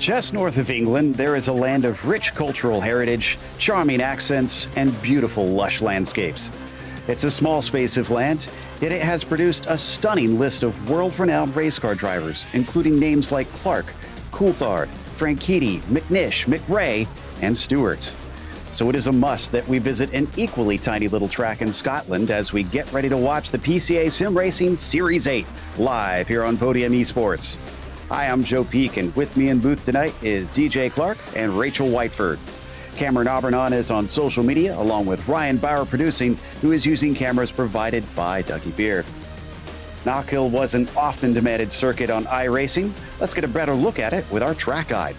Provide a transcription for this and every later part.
Just north of England, there is a land of rich cultural heritage, charming accents, and beautiful lush landscapes. It's a small space of land, yet it has produced a stunning list of world-renowned race car drivers, including names like Clark, Coulthard, Franchitti, McNish, McRae, and Stewart. So it is a must that we visit an equally tiny little track in Scotland as we get ready to watch the PCA Sim Racing Series 8 live here on Podium Esports. Hi, I'm Joe Peak, and with me in booth tonight is DJ Clark and Rachel Whiteford. Cameron Aubernon is on social media, along with Ryan Bauer producing, who is using cameras provided by Dougie Beard. Knockhill was an often demanded circuit on iRacing. Let's get a better look at it with our track guide.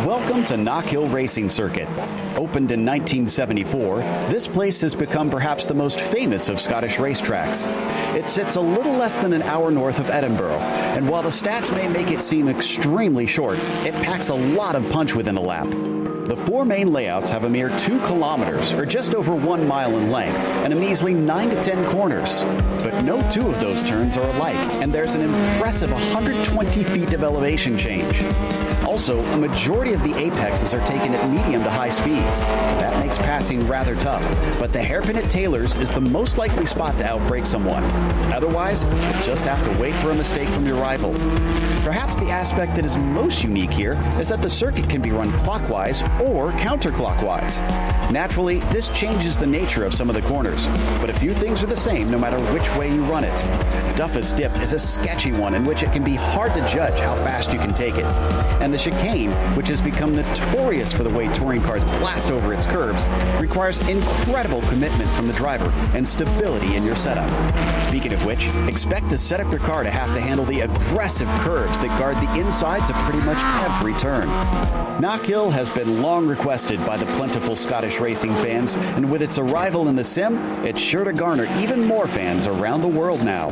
Welcome to Knockhill Racing Circuit. Opened in 1974, this place has become perhaps the most famous of Scottish racetracks. It sits a little less than an hour north of Edinburgh, and while the stats may make it seem extremely short, it packs a lot of punch within a lap. The four main layouts have a mere 2 kilometers, or just over 1 mile in length, and a measly 9 to 10 corners. But no two of those turns are alike, and there's an impressive 120 feet of elevation change. Also, a majority of the apexes are taken at medium to high speeds. That makes passing rather tough, but the hairpin at Taylor's is the most likely spot to outbrake someone. Otherwise, you'll just have to wait for a mistake from your rival. Perhaps the aspect that is most unique here is that the circuit can be run clockwise or counterclockwise. Naturally, this changes the nature of some of the corners, but a few things are the same no matter which way you run it. Duffus Dip is a sketchy one in which it can be hard to judge how fast you can take it. And the chicane, which has become notorious for the way touring cars blast over its curbs, requires incredible commitment from the driver and stability in your setup. Speaking of which, expect to set up your car to have to handle the aggressive curves that guard the insides of pretty much every turn. Knockhill has been long requested by the plentiful Scottish racing fans, and with its arrival in the sim, it's sure to garner even more fans around the world now.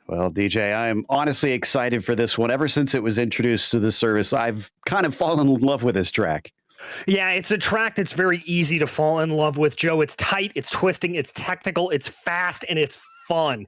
Well, DJ, I'm honestly excited for this one. Ever since it was introduced to the service, I've kind of fallen in love with this track. Yeah, it's a track that's very easy to fall in love with, Joe. It's tight, it's twisting, it's technical, it's fast, and it's fun.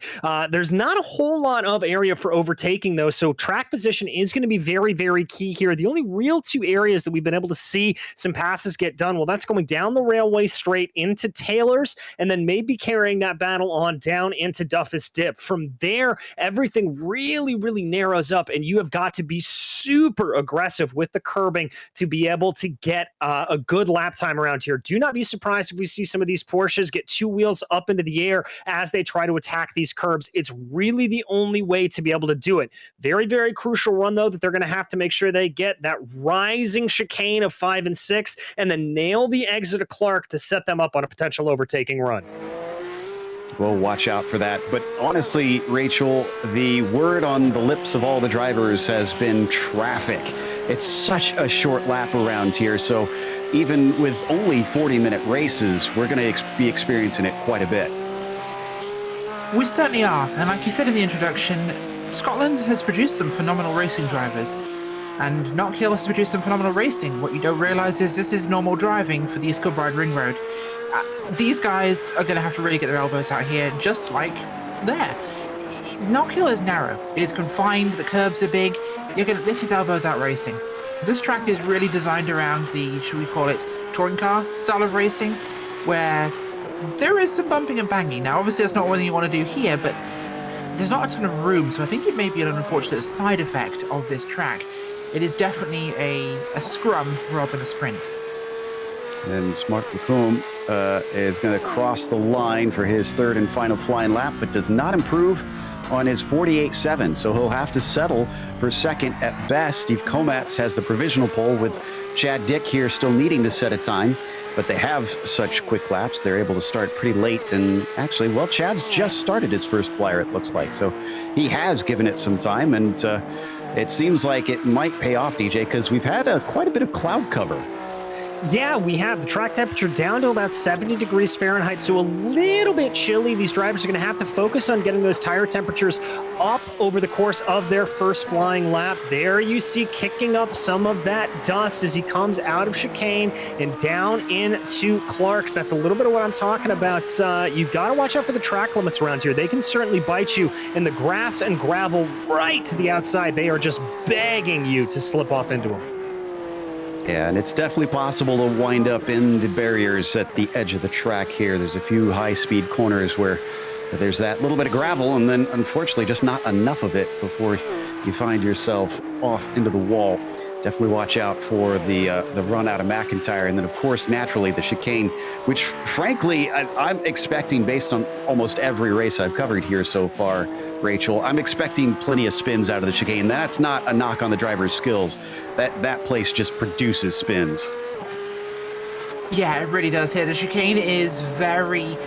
There's not a whole lot of area for overtaking, though, so track position is going to be very, very key here. The only real two areas that we've been able to see some passes get done, well, that's going down the railway straight into Taylor's, and then maybe carrying that battle on down into Duffus Dip. From there, everything really, really narrows up, and you have got to be super aggressive with the curbing to be able to get a good lap time around here. Do not be surprised if we see some of these Porsches get two wheels up into the air as they try to attack these curbs. It's really the only way to be able to do it. Very, very crucial run, though, that they're going to have to make sure they get that rising chicane of 5 and 6 and then nail the exit of Clark to set them up on a potential overtaking run. Well, watch out for that. But honestly, Rachel, the word on the lips of all the drivers has been traffic. It's such a short lap around here, so even with only 40-minute races, we're going to be experiencing it quite a bit. We certainly are, and like you said in the introduction, Scotland has produced some phenomenal racing drivers, and Knockhill has produced some phenomenal racing. What you don't realise is this is normal driving for the East Kilbride Ring Road. These guys are going to have to really get their elbows out here, just like there. Knockhill is narrow, it is confined, the curbs are big, this is elbows out racing. This track is really designed around the, should we call it, touring car style of racing, where there is some bumping and banging. Now, obviously, that's not what you want to do here, but there's not a ton of room, so I think it may be an unfortunate side effect of this track. It is definitely a scrum rather than a sprint. And Mark McComb is going to cross the line for his third and final flying lap, but does not improve on his 48.7, so he'll have to settle for second at best. Steve Komatz has the provisional pole, with Chad Dick here still needing to set a time. But they have such quick laps, they're able to start pretty late. And actually, well, Chad's just started his first flyer, it looks like. So he has given it some time, and it seems like it might pay off, DJ, because we've had quite a bit of cloud cover. Yeah, we have the track temperature down to about 70 degrees Fahrenheit, so a little bit chilly. These drivers are going to have to focus on getting those tire temperatures up over the course of their first flying lap. There you see kicking up some of that dust as he comes out of chicane and down into Clark's. That's a little bit of what I'm talking about. You've got to watch out for the track limits around here. They can certainly bite you, and the grass and gravel right to the outside, they are just begging you to slip off into them. Yeah, and it's definitely possible to wind up in the barriers at the edge of the track here. There's a few high-speed corners where there's that little bit of gravel, and then unfortunately just not enough of it before you find yourself off into the wall. Definitely watch out for the run out of McIntyre, and then of course naturally the chicane, which frankly I'm expecting, based on almost every race I've covered here so far, Rachel, I'm expecting plenty of spins out of the chicane. That's not a knock on the driver's skills. That place just produces spins. Yeah, it really does here. The chicane is very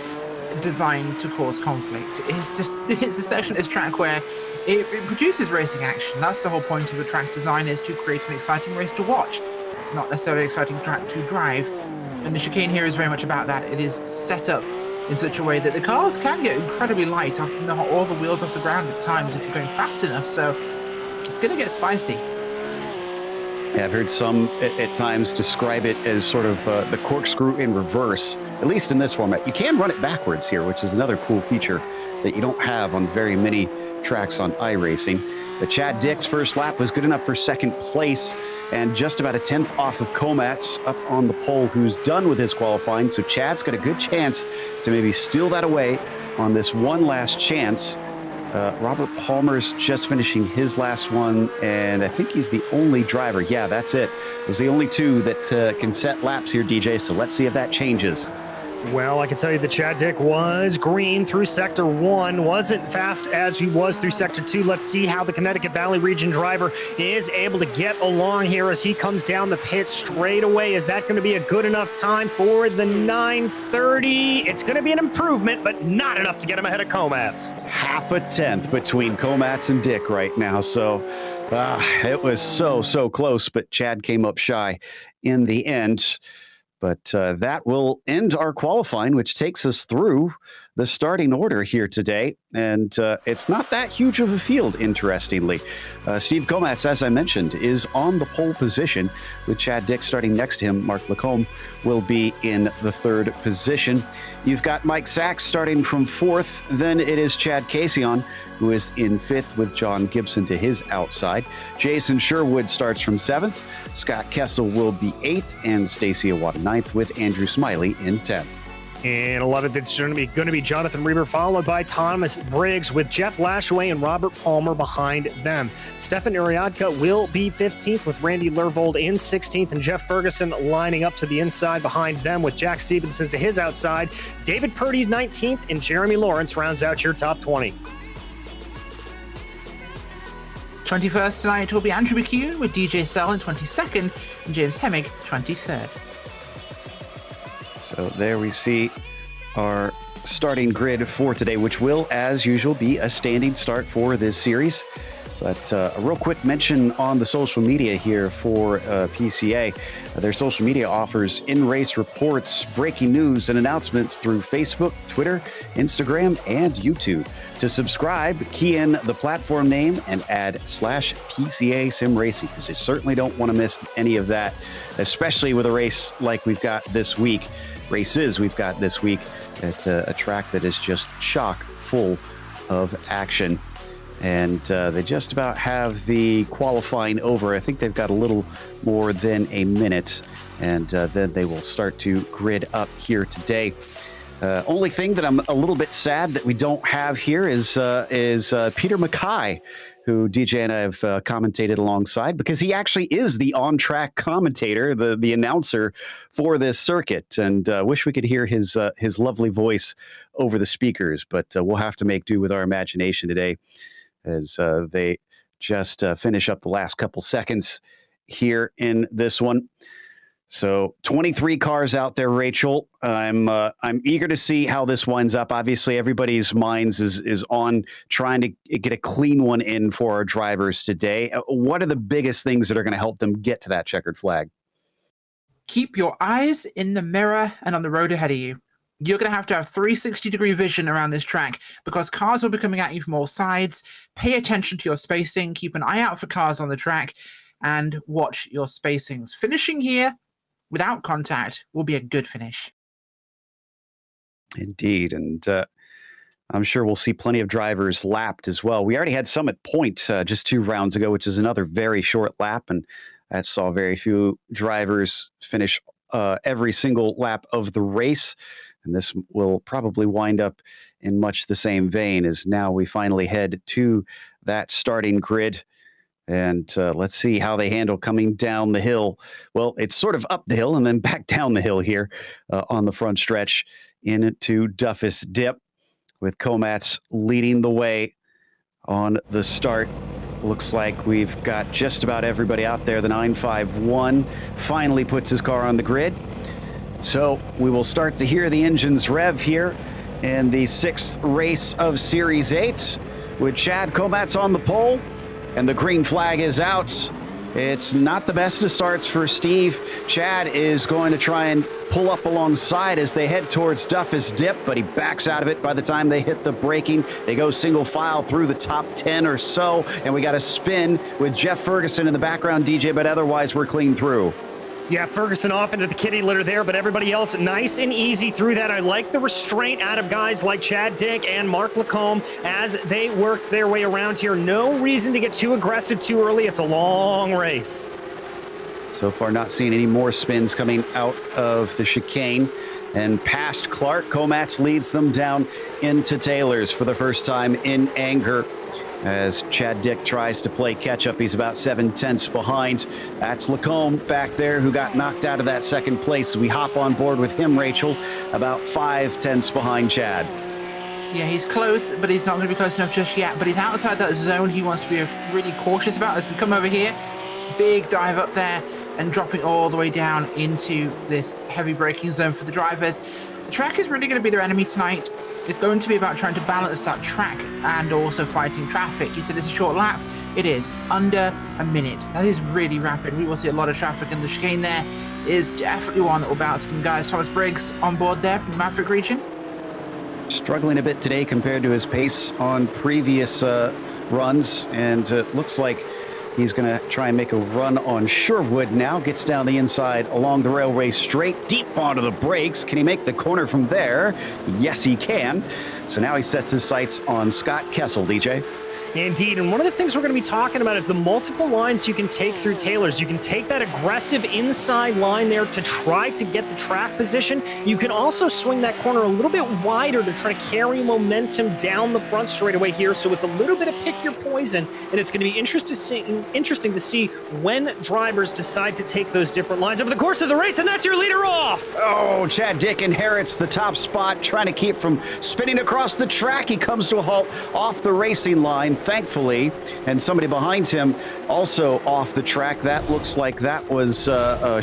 designed to cause conflict. It's a section of this track where it produces racing action. That's the whole point of a track design, is to create an exciting race to watch, not necessarily an exciting track to drive. And the chicane here is very much about that. It is set up in such a way that the cars can get incredibly light, often all the wheels off the ground at times if you're going fast enough, so it's going to get spicy. Yeah, I've heard some at times describe it as sort of the corkscrew in reverse, at least in this format. You can run it backwards here, which is another cool feature that you don't have on very many tracks on iRacing. But Chad Dick's first lap was good enough for second place, and just about a tenth off of Komatz up on the pole, who's done with his qualifying. So Chad's got a good chance to maybe steal that away on this one last chance. Robert Palmer's just finishing his last one, and I think he's the only driver. Yeah, that's it. There's the only two that can set laps here, DJ, so let's see if that changes. Well, I can tell you that Chad Dick was green through Sector 1, wasn't fast as he was through Sector 2. Let's see how the Connecticut Valley region driver is able to get along here as he comes down the pit straight away. Is that going to be a good enough time for the 9:30? It's going to be an improvement, but not enough to get him ahead of Komatz. Half a tenth between Komatz and Dick right now, so it was so close, but Chad came up shy in the end. But that will end our qualifying, which takes us through the starting order here today. And it's not that huge of a field, interestingly. Steve Komatz, as I mentioned, is on the pole position, with Chad Dick starting next to him. Mark Lacombe will be in the third position. You've got Mike Sachs starting from fourth. Then it is Chad Casion, who is in fifth, with John Gibson to his outside. Jason Sherwood starts from seventh. Scott Kessel will be eighth, and Stacey Awada ninth, with Andrew Smiley in 10th. In 11th, it's going to be Jonathan Reber, followed by Thomas Briggs, with Jeff Lashaway and Robert Palmer behind them. Stefan Uriadka will be 15th, with Randy Lervold in 16th, and Jeff Ferguson lining up to the inside behind them, with Jack Stevenson to his outside. David Purdy's 19th, and Jeremy Lawrence rounds out your top 20. 21st tonight will be Andrew McCune, with DJ Sell in 22nd and James Hemmig 23rd. So there we see our starting grid for today, which will, as usual, be a standing start for this series. But a real quick mention on the social media here for PCA. Their social media offers in-race reports, breaking news, and announcements through Facebook, Twitter, Instagram, and YouTube. To subscribe, key in the platform name and add /PCA Sim Racing, because you certainly don't want to miss any of that, especially with a race like we've got this week. Races we've got this week at a track that is just chock full of action. And they just about have the qualifying over. I think they've got a little more than a minute, and then they will start to grid up here today. Only thing that I'm a little bit sad that we don't have here is Peter Mackay, who DJ and I have commentated alongside, because he actually is the on-track commentator, the announcer for this circuit. And wish we could hear his lovely voice over the speakers, but we'll have to make do with our imagination today, as they just finish up the last couple seconds here in this one. So 23 cars out there, Rachel. I'm eager to see how this winds up. Obviously, everybody's minds is on trying to get a clean one in for our drivers today. What are the biggest things that are going to help them get to that checkered flag? Keep your eyes in the mirror and on the road ahead of you. You're going to have 360-degree vision around this track because cars will be coming at you from all sides. Pay attention to your spacing, keep an eye out for cars on the track, and watch your spacings. Finishing here without contact will be a good finish. Indeed, and I'm sure we'll see plenty of drivers lapped as well. We already had some at point just 2 rounds ago, which is another very short lap, and that saw very few drivers finish every single lap of the race. And this will probably wind up in much the same vein as now we finally head to that starting grid. And let's see how they handle coming down the hill. Well, it's sort of up the hill and then back down the hill here on the front stretch into Duffus Dip, with Komats leading the way on the start. Looks like we've got just about everybody out there. The 951 finally puts his car on the grid. So we will start to hear the engines rev here in the 6th race of Series 8 with Chad Komats on the pole, and the green flag is out. It's not the best of starts for Steve. Chad is going to try and pull up alongside as they head towards Duffus Dip, but he backs out of it by the time they hit the braking. They go single file through the top 10 or so, and we got a spin with Jeff Ferguson in the background, DJ, but otherwise we're clean through. Yeah, Ferguson off into the kitty litter there, but everybody else nice and easy through that. I like the restraint out of guys like Chad Dick and Mark Lacombe as they work their way around here. No reason to get too aggressive too early. It's a long race. So far, not seeing any more spins coming out of the chicane. And past Clark, Komats leads them down into Taylor's for the first time in anger. As Chad Dick tries to play catch-up, he's about 7/10 behind. That's Lacombe back there who got knocked out of that second place. We hop on board with him, Rachel, about 5/10 behind Chad. Yeah, he's close, but he's not going to be close enough just yet. But he's outside that zone he wants to be really cautious about as we come over here. Big dive up there and dropping all the way down into this heavy braking zone for the drivers. The track is really going to be their enemy tonight. It's going to be about trying to balance that track and also fighting traffic. You said it's a short lap. It is. It's under a minute. That is really rapid. We will see a lot of traffic, and the chicane there is definitely one that will bounce some guys. Thomas Briggs on board there from the Maverick region. Struggling a bit today compared to his pace on previous runs, and it looks like he's going to try and make a run on Sherwood now. Gets down the inside along the railway straight, deep onto the brakes. Can he make the corner from there? Yes, he can. So now he sets his sights on Scott Kessel, DJ. Indeed, and one of the things we're going to be talking about is the multiple lines you can take through Taylor's. You can take that aggressive inside line there to try to get the track position. You can also swing that corner a little bit wider to try to carry momentum down the front straightaway here. So it's a little bit of pick your poison, and it's going to be interesting to see when drivers decide to take those different lines over the course of the race, and that's your leader off. Oh, Chad Dick inherits the top spot, trying to keep from spinning across the track. He comes to a halt off the racing line, thankfully, and somebody behind him also off the track. That looks like that was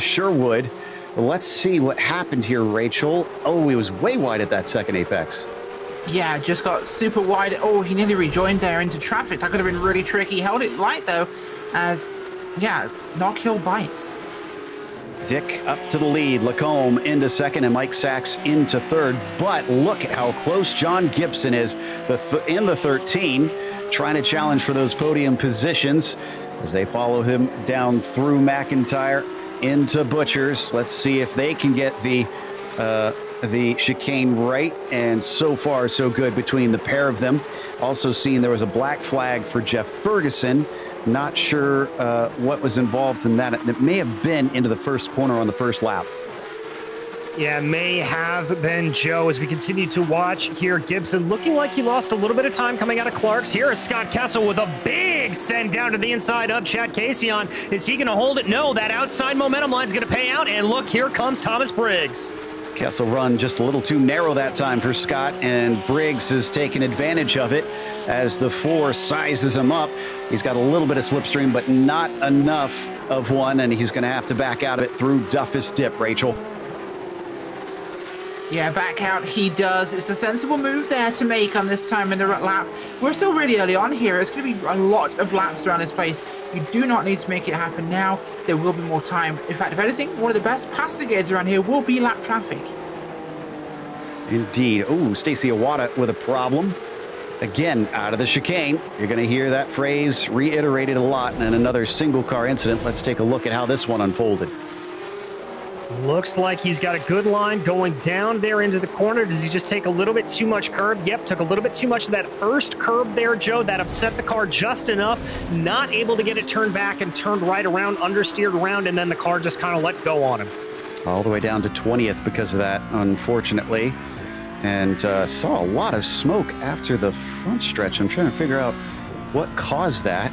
Sherwood. Let's see what happened here, Rachel. Oh, he was way wide at that second apex. Yeah, just got super wide. Oh, he nearly rejoined there into traffic. That could have been really tricky. Held it light, though, as, yeah, Knockhill bites. Dick up to the lead, Lacombe into second, and Mike Sachs into third. But look at how close John Gibson is in the 13. Trying to challenge for those podium positions as they follow him down through McIntyre into Butchers. Let's see if they can get the chicane right, and so far so good between the pair of them. Also seeing there was a black flag for Jeff Ferguson. Not sure what was involved in that. It may have been into the first corner on the first lap. Yeah, may have been Joe as we continue to watch here. Gibson looking like he lost a little bit of time coming out of Clark's. Here is Scott Kessel with a big send down to the inside of Chad Casion. Is he going to hold it? No, that outside momentum line is going to pay out. And look, here comes Thomas Briggs. Kessel run just a little too narrow that time for Scott, and Briggs has taken advantage of it as the 4 sizes him up. He's got a little bit of slipstream, but not enough of one, and he's going to have to back out of it through Duffus Dip, Rachel. Yeah, back out he does. It's the sensible move there to make on this time in the lap. We're still really early on here. It's going to be a lot of laps around this place. You do not need to make it happen now. There will be more time. In fact, if anything, one of the best passing aids around here will be lap traffic. Indeed. Ooh, Stacey Iwata with a problem. Again, out of the chicane. You're going to hear that phrase reiterated a lot in another single car incident. Let's take a look at how this one unfolded. Looks like he's got a good line going down there into the corner. Does he just take a little bit too much curb? Yep, took a little bit too much of that first curb there, Joe. That upset the car just enough. Not able to get it turned back and turned right around, understeered around, and then the car just kind of let go on him. All the way down to 20th because of that, unfortunately. And saw a lot of smoke after the front stretch. I'm trying to figure out what caused that.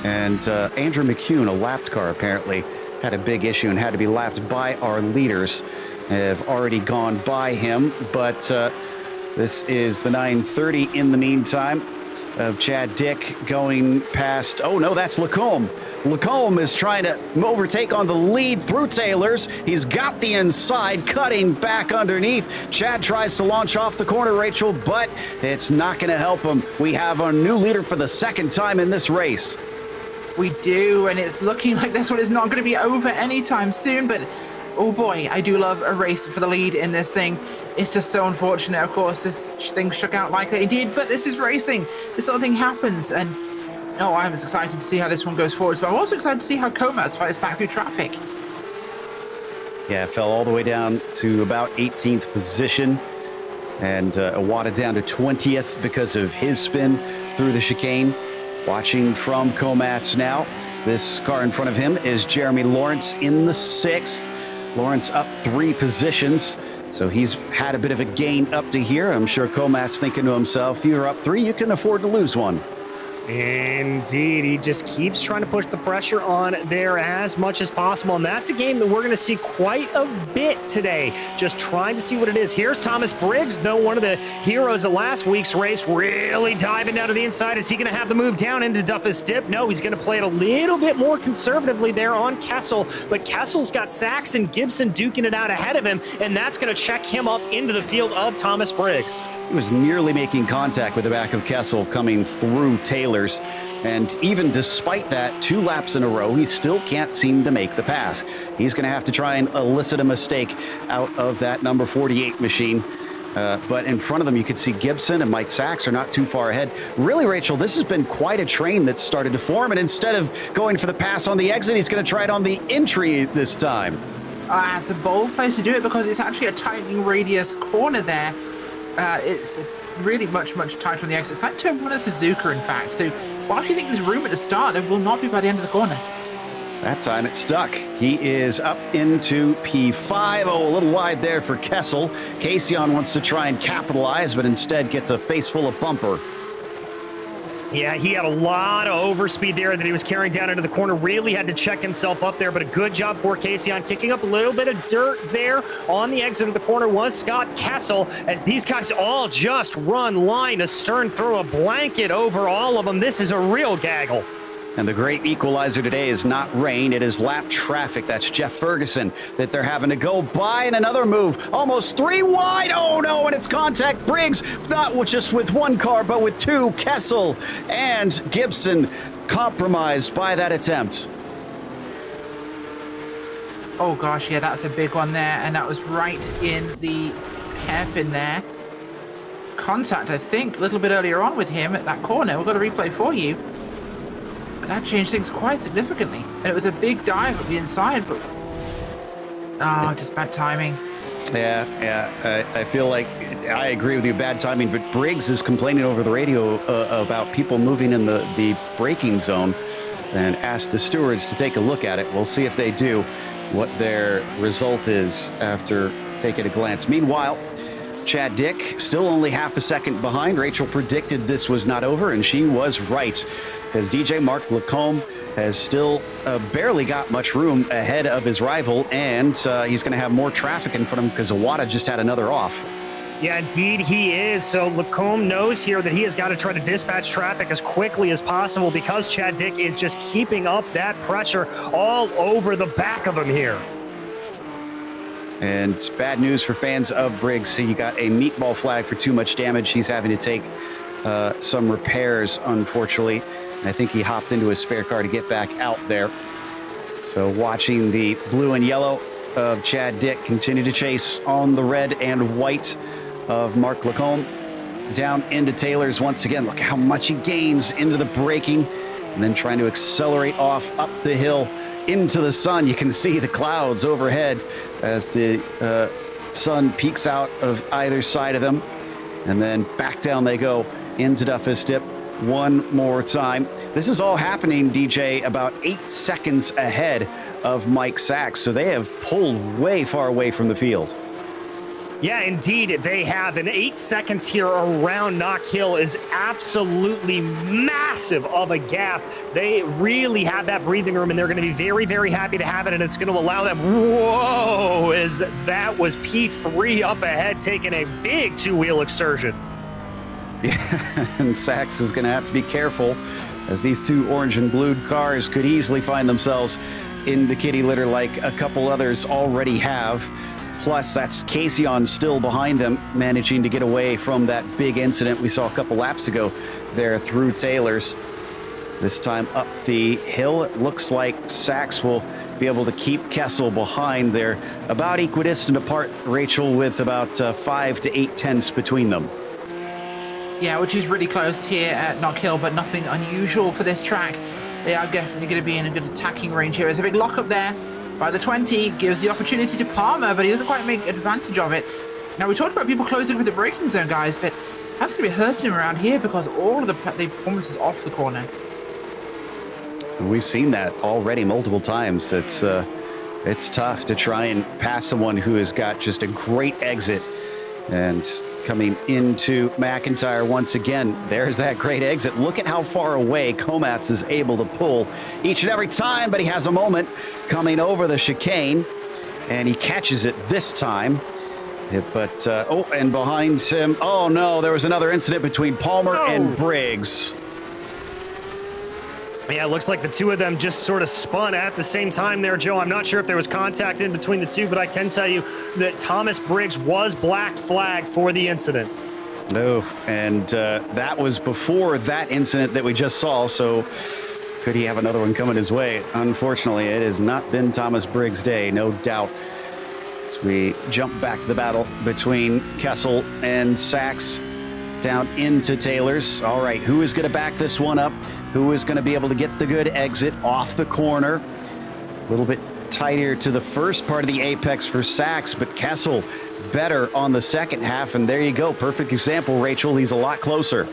And Andrew McCune, a lapped car, apparently had a big issue and had to be lapped by our leaders. Have already gone by him, but this is the 9:30 in the meantime of Chad Dick going past. Oh no, that's Lacombe. Lacombe is trying to overtake on the lead through Taylor's. He's got the inside, cutting back underneath. Chad tries to launch off the corner, Rachel, but it's not going to help him. We have our new leader for the second time in this race. We do, and it's looking like this one is not going to be over anytime soon, but oh boy, I do love a race for the lead in this thing. It's just so unfortunate, of course, this thing shook out like it did, but this is racing. This sort of thing happens, and oh, I'm excited to see how this one goes forward, but I'm also excited to see how Comas fights back through traffic. Yeah, it fell all the way down to about 18th position, and Iwata down to 20th because of his spin through the chicane. Watching from Comas now, this car in front of him is Jeremy Lawrence in the 6th. Lawrence up 3 positions, so he's had a bit of a gain up to here. I'm sure Comas thinking to himself, you're up 3, you can afford to lose one. Indeed, he just keeps trying to push the pressure on there as much as possible, and that's a game that we're going to see quite a bit today, just trying to see what it is. Here's Thomas Briggs, though, one of the heroes of last week's race, really diving down to the inside. Is he going to have the move down into Duffus Dip? No, he's going to play it a little bit more conservatively there on Kessel, but Kessel's got Saxon Gibson duking it out ahead of him, and that's going to check him up into the field of Thomas Briggs. He was nearly making contact with the back of Kessel coming through Taylor's. And even despite that, 2 laps in a row, he still can't seem to make the pass. He's going to have to try and elicit a mistake out of that number 48 machine. But in front of them, you could see Gibson and Mike Sachs are not too far ahead. Really, Rachel, this has been quite a train that's started to form. And instead of going for the pass on the exit, he's going to try it on the entry this time. It's a bold place to do it because it's actually a tightening radius corner there. It's really much tighter on the exit. It's like turn 1 at Suzuka, in fact. So whilst you think there's room at the start, there will not be by the end of the corner. That time it stuck. He is up into P5. Oh, a little wide there for Kessel. Kaysion wants to try and capitalize, but instead gets a face full of bumper. Yeah, he had a lot of overspeed there that he was carrying down into the corner. Really had to check himself up there, but a good job for Kaysion. Kicking up a little bit of dirt there on the exit of the corner was Scott Kessel, as these guys all just run line astern, throw a blanket over all of them. This is a real gaggle. And the great equalizer today is not rain, it is lap traffic. That's Jeff Ferguson that they're having to go by, and another move. Almost 3 wide. Oh no, and it's contact. Briggs, not just with 1 car, but with 2. Kessel and Gibson compromised by that attempt. Oh gosh, yeah, that's a big one there, and that was right in the hairpin there. Contact, I think, a little bit earlier on with him at that corner. We've got a replay for you. That changed things quite significantly. And it was a big dive at the inside, but just bad timing. Yeah. I feel like I agree with you, bad timing, but Briggs is complaining over the radio about people moving in the braking zone and asked the stewards to take a look at it. We'll see if they do, what their result is after taking a glance. Meanwhile, Chad Dick still only half a second behind. Rachel predicted this was not over, and she was right, because DJ Mark Lacombe has still barely got much room ahead of his rival, and he's going to have more traffic in front of him because Iwata just had another off. Yeah, indeed he is. So Lacombe knows here that he has got to try to dispatch traffic as quickly as possible, because Chad Dick is just keeping up that pressure all over the back of him here. And it's bad news for fans of Briggs. So you got a meatball flag for too much damage. He's having to take some repairs, unfortunately. And I think he hopped into his spare car to get back out there. So watching the blue and yellow of Chad Dick continue to chase on the red and white of Mark Lacombe. Down into Taylor's once again. Look how much he gains into the braking and then trying to accelerate off up the hill into the sun. You can see the clouds overhead as the sun peeks out of either side of them. And then back down they go into Duffus Dip one more time. This is all happening, DJ, about 8 seconds ahead of Mike Sachs. So they have pulled way far away from the field. Yeah, indeed, they have. And 8 seconds here around Knockhill is absolutely massive of a gap. They really have that breathing room, and they're going to be very, very happy to have it, and it's going to allow them. Whoa, as that was P3 up ahead, taking a big two-wheel excursion. Yeah, and Sachs is going to have to be careful, as these two orange and blue cars could easily find themselves in the kitty litter like a couple others already have. Plus, that's Casey still behind them, managing to get away from that big incident we saw a couple laps ago there through Taylor's. This time up the hill, it looks like Sachs will be able to keep Kessel behind. They're about equidistant apart, Rachel, with about 5 to 8 tenths between them. Yeah, which is really close here at Knockhill, but nothing unusual for this track. They are definitely going to be in a good attacking range here. There's a big lockup there by the 20, gives the opportunity to Palmer, but he doesn't quite make advantage of it. Now, we talked about people closing with the braking zone, guys, but that's going to be hurting him around here because all of the performances off the corner. We've seen that already multiple times. It's tough to try and pass someone who has got just a great exit. And coming into McIntyre once again, there's that great exit. Look at how far away Komatz is able to pull each and every time, but he has a moment coming over the chicane, and he catches it this time. But, and behind him, oh no, there was another incident between Palmer and Briggs. Yeah, it looks like the two of them just sort of spun at the same time there, Joe. I'm not sure if there was contact in between the two, but I can tell you that Thomas Briggs was black flagged for the incident. Oh, and that was before that incident that we just saw, so could he have another one coming his way? Unfortunately, it has not been Thomas Briggs' day, no doubt. As we jump back to the battle between Kessel and Sachs down into Taylor's. All right, who is going to back this one up? Who is going to be able to get the good exit off the corner? A little bit tighter to the first part of the apex for Sachs, but Kessel better on the second half, and there you go. Perfect example, Rachel. He's a lot closer.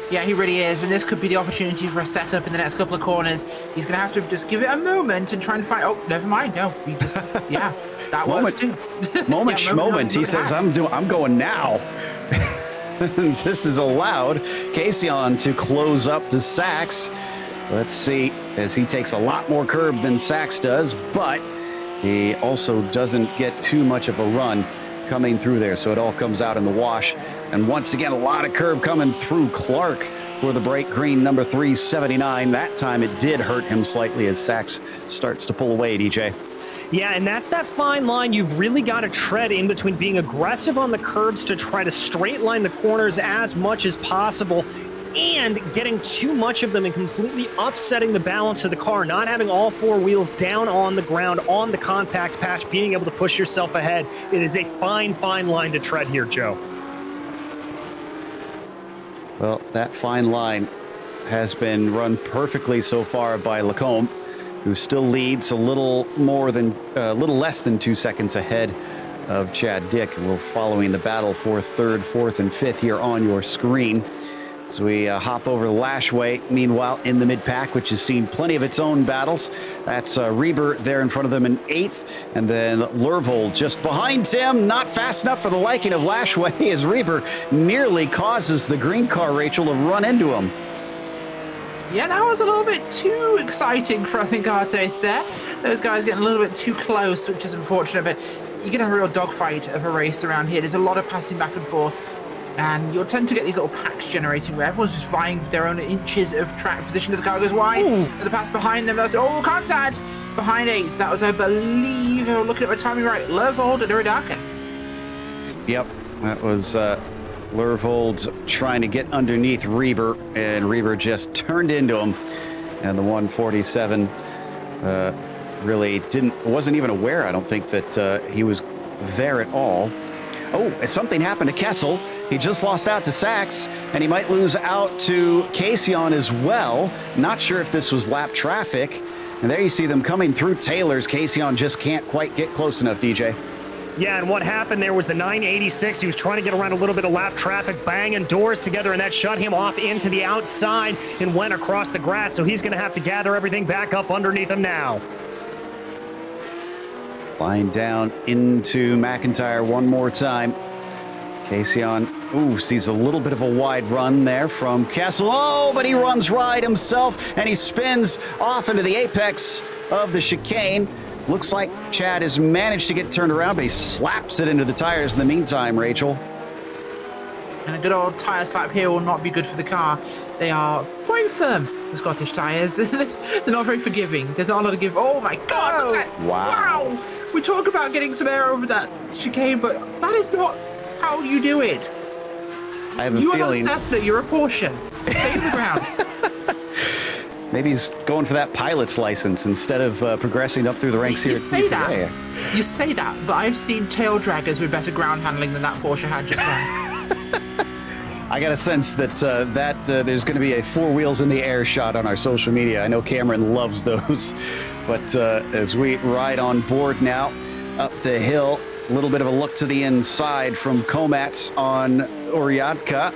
Yeah, he really is, and this could be the opportunity for a setup in the next couple of corners. He's going to have to just give it a moment and try and find... Oh, never mind. No, we just... Yeah, that works too. moment. He says, I'm going now. This is allowed Casey to close up to Sachs. Let's see, as he takes a lot more curb than Sachs does, but he also doesn't get too much of a run coming through there, so it all comes out in the wash. And once again, a lot of curb coming through Clark for the bright green number 379. That time it did hurt him slightly as Sachs starts to pull away, DJ. Yeah, and that's that fine line you've really got to tread in between being aggressive on the curbs to try to straight line the corners as much as possible and getting too much of them and completely upsetting the balance of the car, not having all four wheels down on the ground, on the contact patch, being able to push yourself ahead. It is a fine, fine line to tread here, Joe. Well, that fine line has been run perfectly so far by Lacombe, who still leads a little less than 2 seconds ahead of Chad Dick. And we're following the battle for third, fourth, and fifth here on your screen. As we hop over the Lashway, meanwhile, in the mid-pack, which has seen plenty of its own battles. That's Reber there in front of them in 8th, and then Lervold just behind him, not fast enough for the liking of Lashway, as Reber nearly causes the green car, Rachel, to run into him. Yeah, that was a little bit too exciting for, I think, our taste there. Those guys getting a little bit too close, which is unfortunate, but you get a real dogfight of a race around here. There's a lot of passing back and forth, and you'll tend to get these little packs generating where everyone's just vying for their own inches of track position as the car goes wide. And the pass behind them, that's, contact! behind 8th. That was, I believe, looking at my timing right, Lervold and Iridaka. Yep, that was Lervold trying to get underneath Reber, and Reber just turned into him. And the 147 really wasn't even aware, I don't think, that he was there at all. Oh, something happened to Kessel. He just lost out to Sachs, and he might lose out to Casion as well. Not sure if this was lap traffic. And there you see them coming through Taylor's. Casion just can't quite get close enough, DJ. Yeah, and what happened there was the 986. He was trying to get around a little bit of lap traffic, banging doors together, and that shut him off into the outside and went across the grass. So he's going to have to gather everything back up underneath him now. Flying down into McIntyre one more time. Casion, sees a little bit of a wide run there from Kessel. Oh, but he runs right himself, and he spins off into the apex of the chicane. Looks like Chad has managed to get turned around, but he slaps it into the tires in the meantime, Rachel. And a good old tyre slap here will not be good for the car. They are quite firm, the Scottish tyres. They're not very forgiving. There's not a lot of give. Oh my God! Look at that. Wow. We talk about getting some air over that chicane, but that is not how you do it. I have a feeling. feeling. You are not a Cessna, you're a Porsche. Stay on the ground. Maybe he's going for that pilot's license instead of progressing up through the ranks here at PCA. You say that, but I've seen tail draggers with better ground handling than that Porsche had just then. I got a sense that there's going to be a 4 wheels in the air shot on our social media. I know Cameron loves those. But as we ride on board now, up the hill, a little bit of a look to the inside from Komats on Oryadka.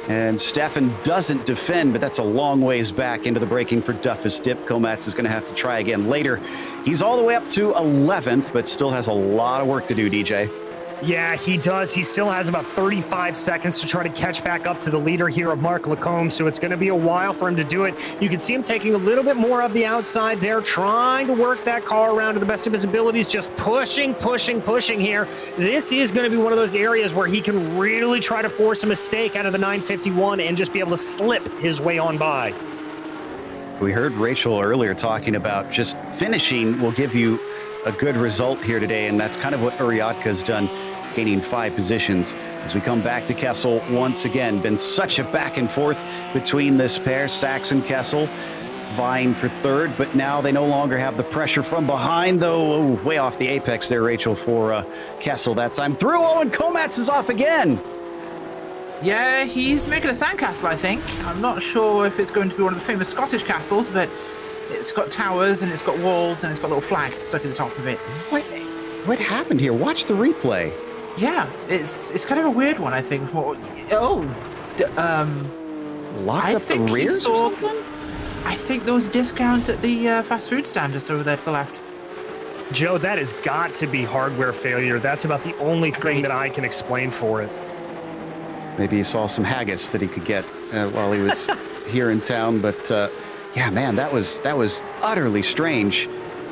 And Stefan doesn't defend, but that's a long ways back into the braking for Duffus Dip. Komats is going to have to try again later. He's all the way up to 11th, but still has a lot of work to do, DJ. Yeah, he does. He still has about 35 seconds to try to catch back up to the leader here of Mark Lacombe, so it's going to be a while for him to do it. You can see him taking a little bit more of the outside there, trying to work that car around to the best of his abilities, just pushing here. This is going to be one of those areas where he can really try to force a mistake out of the 951 and just be able to slip his way on by. We heard Rachel earlier talking about just finishing will give you a good result here today, and that's kind of what Uriadka's done, gaining 5 positions. As we come back to Kessel once again, been such a back and forth between this pair, Sachs and Kessel, vying for 3rd, but now they no longer have the pressure from behind, though. Way off the apex there, Rachel, for Kessel that time through. Oh, and Komats is off again. Yeah, he's making a sandcastle, I think. I'm not sure if it's going to be one of the famous Scottish castles, but it's got towers and it's got walls and it's got a little flag stuck at the top of it. What happened here? Watch the replay. Yeah, it's kind of a weird one, I think. Locked up the rear? I think there was a discount at the fast food stand just over there to the left. Joe, that has got to be hardware failure. That's about the only thing that I can explain for it. Maybe he saw some haggis that he could get while he was here in town, but yeah, man, that was utterly strange.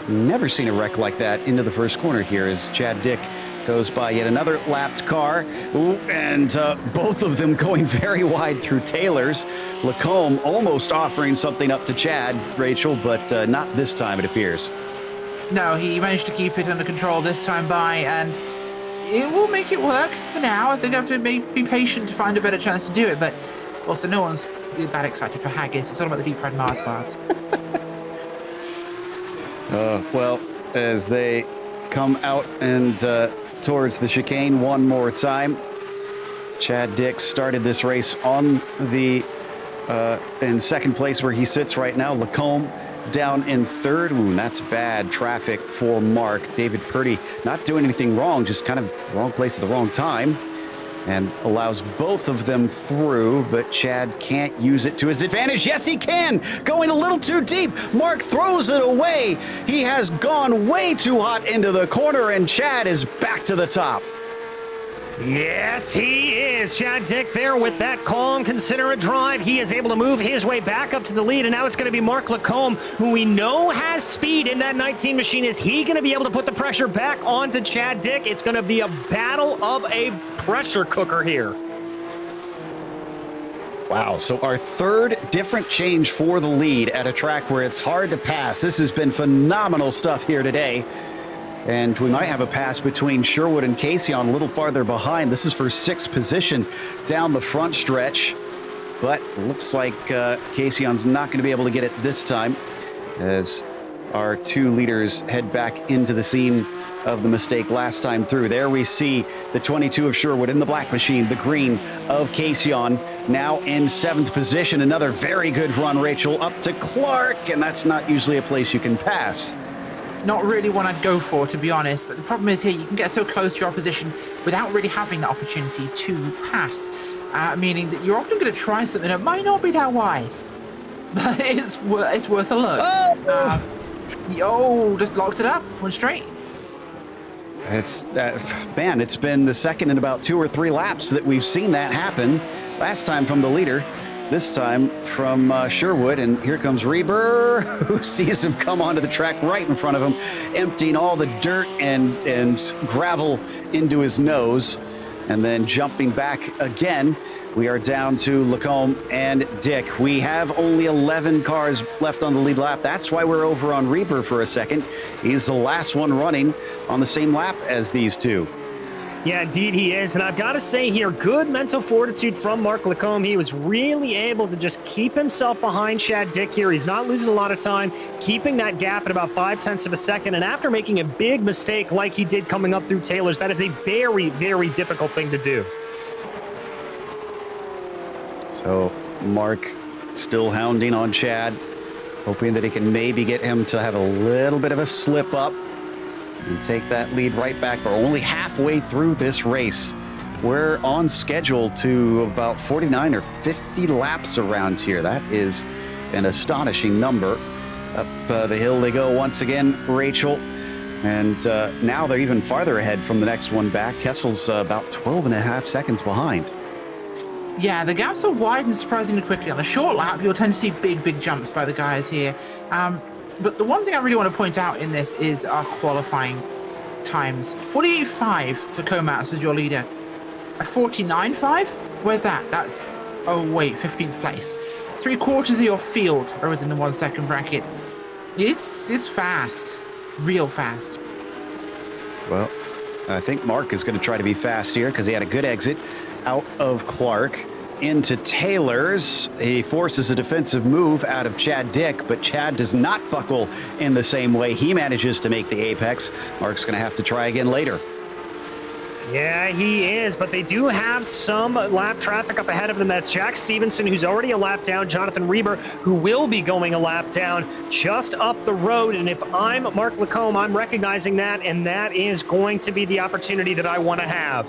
Never seen a wreck like that into the first corner here as Chad Dick goes by yet another lapped car. Ooh, and both of them going very wide through Taylor's. Lacombe almost offering something up to Chad, Rachel, but not this time, it appears. No, he managed to keep it under control this time by, and it will make it work for now. I think I have to be patient to find a better chance to do it, but also no one's that excited for haggis. It's all about the deep fried Mars bars. Well, as they come out and towards the chicane one more time, Chad Dick started this race on the in second place where he sits right now. Lacombe down in 3rd. Ooh, that's bad traffic for Mark. David Purdy not doing anything wrong, just kind of the wrong place at the wrong time, and allows both of them through, but Chad can't use it to his advantage. Yes, he can! Going a little too deep. Mark throws it away. He has gone way too hot into the corner, and Chad is back to the top. Yes, he is. Chad Dick there with that calm, considerate drive. He is able to move his way back up to the lead, and now it's going to be Mark Lacombe, who we know has speed in that 19 machine. Is he going to be able to put the pressure back onto Chad Dick? It's going to be a battle of a pressure cooker here. Wow, so our third different change for the lead at a track where it's hard to pass. This has been phenomenal stuff here today. And we might have a pass between Sherwood and Kaysion a little farther behind. This is for 6th position down the front stretch. But looks like Kaysion's not going to be able to get it this time as our 2 leaders head back into the scene of the mistake last time through. There we see the 22 of Sherwood in the black machine, the green of Kaysion, now in 7th position. Another very good run, Rachel, up to Clark, and that's not usually a place you can pass. Not really one I'd go for, to be honest, but the problem is here you can get so close to your opposition without really having the opportunity to pass, meaning that you're often going to try something that might not be that wise, but it's worth a look. Just locked it up, went straight. It's man, it's been the second in about 2 or 3 laps that we've seen that happen. Last time from the leader, this time from Sherwood, and here comes Reber, who sees him come onto the track right in front of him, emptying all the dirt and gravel into his nose, and then jumping back again. We are down to Lacombe and Dick. We have only 11 cars left on the lead lap. That's why we're over on Reaper for a second. He's the last one running on the same lap as these 2. Yeah, indeed he is. And I've got to say here, good mental fortitude from Mark Lacombe. He was really able to just keep himself behind Chad Dick here. He's not losing a lot of time, keeping that gap at about 0.5 of a second. And after making a big mistake like he did coming up through Taylor's, that is a very, very difficult thing to do. So Mark still hounding on Chad, hoping that he can maybe get him to have a little bit of a slip up and take that lead right back. We're only halfway through this race. We're on schedule to about 49 or 50 laps around here. That is an astonishing number. Up the hill they go once again, Rachel. And now they're even farther ahead from the next one back. Kessel's about 12.5 seconds behind. Yeah, the gaps are widened surprisingly quickly. On a short lap, you'll tend to see big jumps by the guys here. But the one thing I really want to point out in this is our qualifying times. 48.5 for Komats was your leader. A 49.5? Where's that? That's, 15th place. 3/4 of your field are within the 1 second bracket. It's fast. Real fast. Well, I think Mark is going to try to be fast here because he had a good exit out of Clark into Taylor's. He forces a defensive move out of Chad Dick, but Chad does not buckle in the same way. He manages to make the apex. Mark's going to have to try again later. Yeah, he is, but they do have some lap traffic up ahead of them. That's Jack Stevenson, who's already a lap down, Jonathan Reber, who will be going a lap down just up the road. And if I'm Mark Lacombe, I'm recognizing that, and that is going to be the opportunity that I want to have.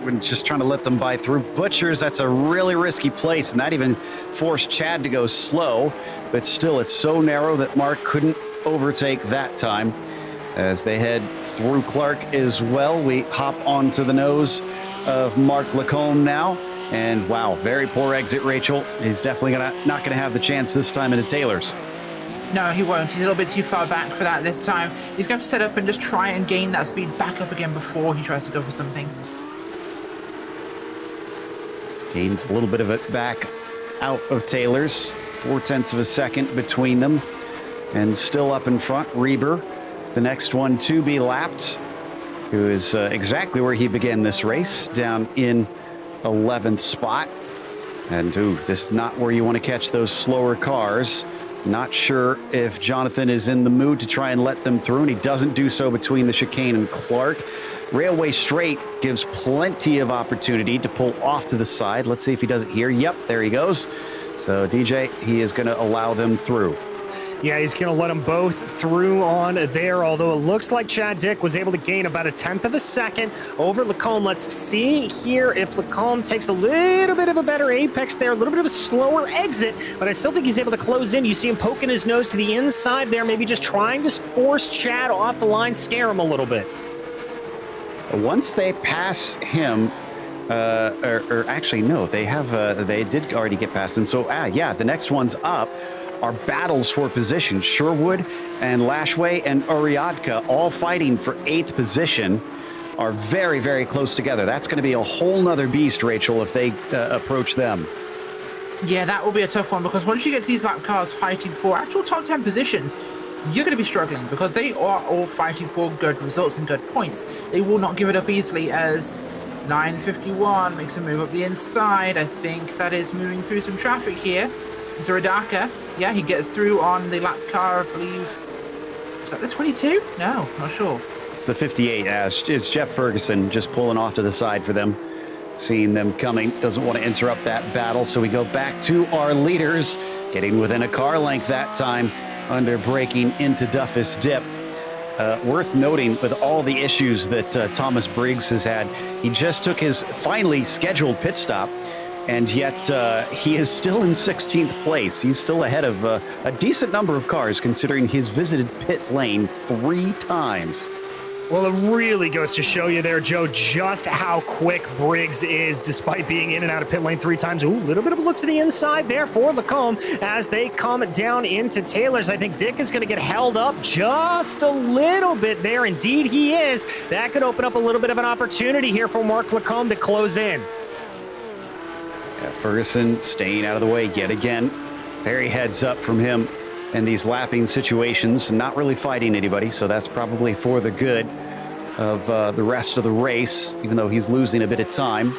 We're just trying to let them buy through Butchers. That's a really risky place, and that even forced Chad to go slow. But still, it's so narrow that Mark couldn't overtake that time. As they head through Clark as well, we hop onto the nose of Mark Lacombe now. And wow, very poor exit, Rachel. He's definitely not gonna have the chance this time into Taylor's. No, he won't. He's a little bit too far back for that this time. He's going to have to set up and just try and gain that speed back up again before he tries to go for something. Gains a little bit of it back out of Taylor's. 0.4 of a second between them. And still up in front, Reber. The next one to be lapped, who is exactly where he began this race, down in 11th spot. And this is not where you want to catch those slower cars. Not sure if Jonathan is in the mood to try and let them through, and he doesn't do so between the chicane and Clark. Railway straight gives plenty of opportunity to pull off to the side. Let's see if he does it here. Yep, there he goes. So DJ, he is going to allow them through. Yeah, he's going to let them both through on there, although it looks like Chad Dick was able to gain about 1/10 of a second over Lacombe. Let's see here if Lacombe takes a little bit of a better apex there, a little bit of a slower exit, but I still think he's able to close in. You see him poking his nose to the inside there, maybe just trying to force Chad off the line, scare him a little bit. Once they pass him, or actually, no, they did already get past him. So, yeah, the next one's up. Are battles for position. Sherwood and Lashway and Ariadka, all fighting for 8th position, are very, very close together. That's going to be a whole nother beast, Rachel, if they approach them. Yeah, that will be a tough one because once you get to these lap cars fighting for actual top 10 positions, you're going to be struggling because they are all fighting for good results and good points. They will not give it up easily as 951 makes a move up the inside. I think that is moving through some traffic here. Zaradaka, yeah, he gets through on the lap car, I believe. Is that the 22? No, not sure. It's the 58. It's Jeff Ferguson just pulling off to the side for them. Seeing them coming, doesn't want to interrupt that battle, so we go back to our leaders, getting within a car length that time under braking into Duffus Dip. Worth noting with all the issues that Thomas Briggs has had, he just took his finally scheduled pit stop, and yet he is still in 16th place. He's still ahead of a decent number of cars considering he's visited pit lane 3 times. Well, it really goes to show you there, Joe, just how quick Briggs is, despite being in and out of pit lane 3 times. Ooh, a little bit of a look to the inside there for Lacombe as they come down into Taylor's. I think Dick is going to get held up just a little bit there. Indeed, he is. That could open up a little bit of an opportunity here for Mark Lacombe to close in. Yeah, Ferguson staying out of the way yet again. Very heads up from him in these lapping situations, not really fighting anybody, so that's probably for the good of the rest of the race, even though he's losing a bit of time.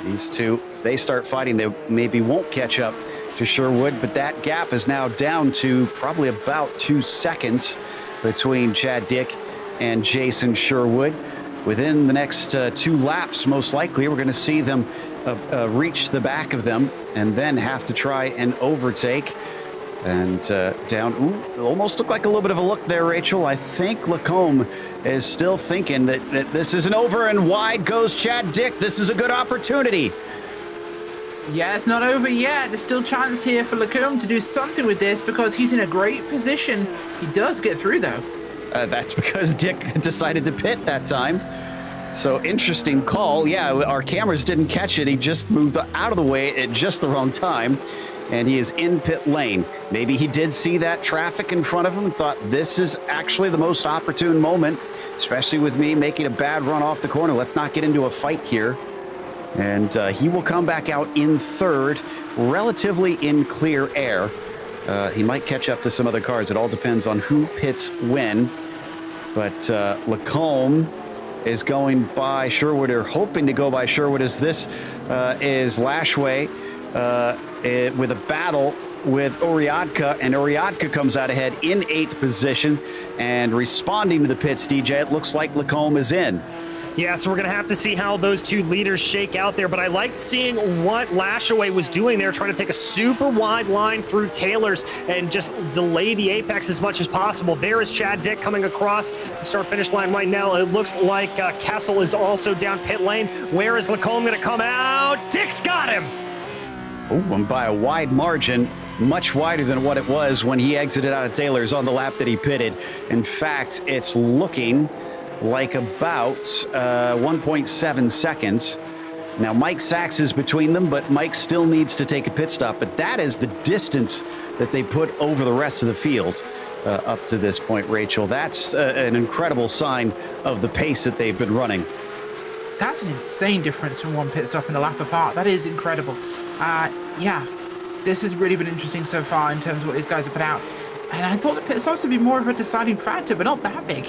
These two, if they start fighting, they maybe won't catch up to Sherwood, but that gap is now down to probably about 2 seconds between Chad Dick and Jason Sherwood. Within the next 2 laps, most likely, we're going to see them reach the back of them and then have to try and overtake. And down, ooh, almost looked like a little bit of a look there, Rachel. I think Lacombe is still thinking that this isn't over, and wide goes Chad Dick. This is a good opportunity. Yeah, it's not over yet. There's still chance here for Lacombe to do something with this because he's in a great position. He does get through, though. That's because Dick decided to pit that time. So interesting call. Yeah, our cameras didn't catch it. He just moved out of the way at just the wrong time. And he is in pit lane. Maybe he did see that traffic in front of him and thought this is actually the most opportune moment, especially with me making a bad run off the corner. Let's not get into a fight here. And he will come back out in 3rd, relatively in clear air. He might catch up to some other cars. It all depends on who pits when. But Lacombe is going by Sherwood, or hoping to go by Sherwood, as this is Lashway with a battle with Oriadka, and Oriadka comes out ahead in 8th position. And responding to the pits, DJ, it looks like Lacombe is in. Yeah, so we're going to have to see how those two leaders shake out there, but I liked seeing what Lashaway was doing there, trying to take a super wide line through Taylor's and just delay the apex as much as possible. There is Chad Dick coming across the start-finish line right now. It looks like Kessel is also down pit lane. Where is Lacombe going to come out? Dick's got him! Oh, and by a wide margin, much wider than what it was when he exited out of Taylor's on the lap that he pitted. In fact, it's looking like about 1.7 seconds. Now, Mike Sachs is between them, but Mike still needs to take a pit stop. But that is the distance that they put over the rest of the field up to this point, Rachel. That's an incredible sign of the pace that they've been running. That's an insane difference from one pit stop and a lap apart. That is incredible. Yeah, this has really been interesting so far in terms of what these guys have put out. And I thought the pit stops would be more of a deciding factor, but not that big.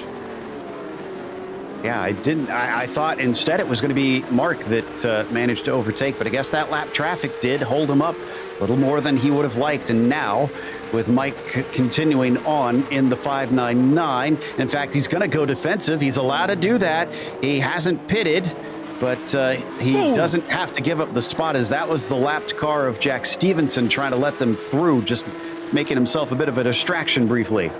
Yeah, I thought instead it was going to be Mark that managed to overtake, but I guess that lap traffic did hold him up a little more than he would have liked. And now, with Mike continuing on in the 599, in fact, he's going to go defensive. He's allowed to do that. He hasn't pitted, but he doesn't have to give up the spot, as that was the lapped car of Jack Stevenson trying to let them through, just making himself a bit of a distraction briefly.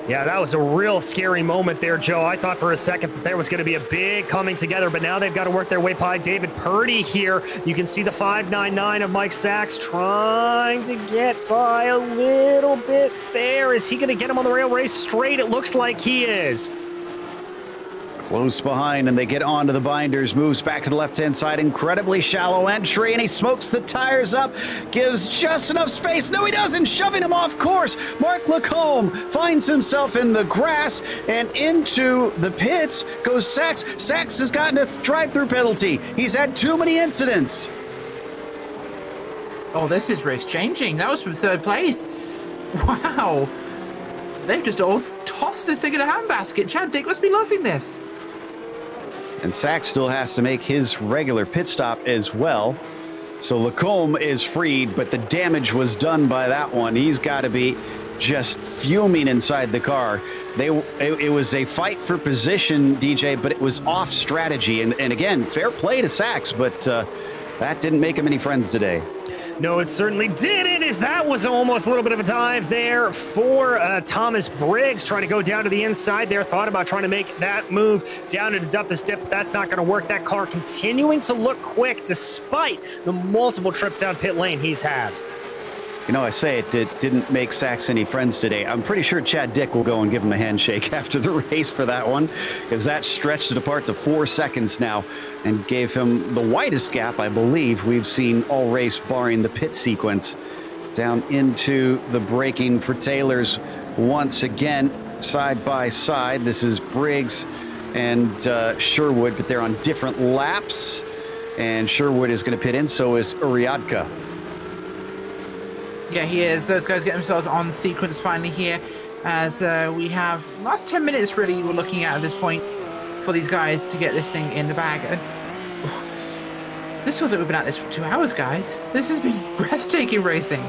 Yeah, that was a real scary moment there, Joe. I thought for a second that there was going to be a big coming together, but now they've got to work their way by David Purdy here. You can see the 599 of Mike Sachs trying to get by a little bit there. Is he going to get him on the rail race straight? It looks like he is. Close behind, and they get onto the binders, moves back to the left-hand side, incredibly shallow entry, and he smokes the tires up, gives just enough space. No, he doesn't, shoving him off course. Mark Lacombe finds himself in the grass, and into the pits goes Sachs. Sachs has gotten a drive-through penalty. He's had too many incidents. Oh, this is race changing. That was from third place. Wow. They've just all tossed this thing in a handbasket. Chad Dick must be loving this. And Sachs still has to make his regular pit stop as well. So Lacombe is freed, but the damage was done by that one. He's got to be just fuming inside the car. It was a fight for position, DJ, but it was off strategy. And again, fair play to Sachs, but that didn't make him any friends today. No, it certainly didn't, as that was almost a little bit of a dive there for Thomas Briggs, trying to go down to the inside there, thought about trying to make that move down into Duffus Dip, but that's not going to work. That car continuing to look quick despite the multiple trips down pit lane he's had. You know, I say it didn't make Sachs any friends today. I'm pretty sure Chad Dick will go and give him a handshake after the race for that one, because that stretched it apart to 4 seconds now and gave him the widest gap, I believe, we've seen all race, barring the pit sequence. Down into the braking for Taylor's once again, side by side. This is Briggs and Sherwood, but they're on different laps. And Sherwood is going to pit in, so is Uriadka. Yeah, he is. Those guys get themselves on sequence finally here, as we have last 10 minutes really we're looking at this point for these guys to get this thing in the bag. And this feels like we've been at this for 2 hours, guys. This has been breathtaking racing.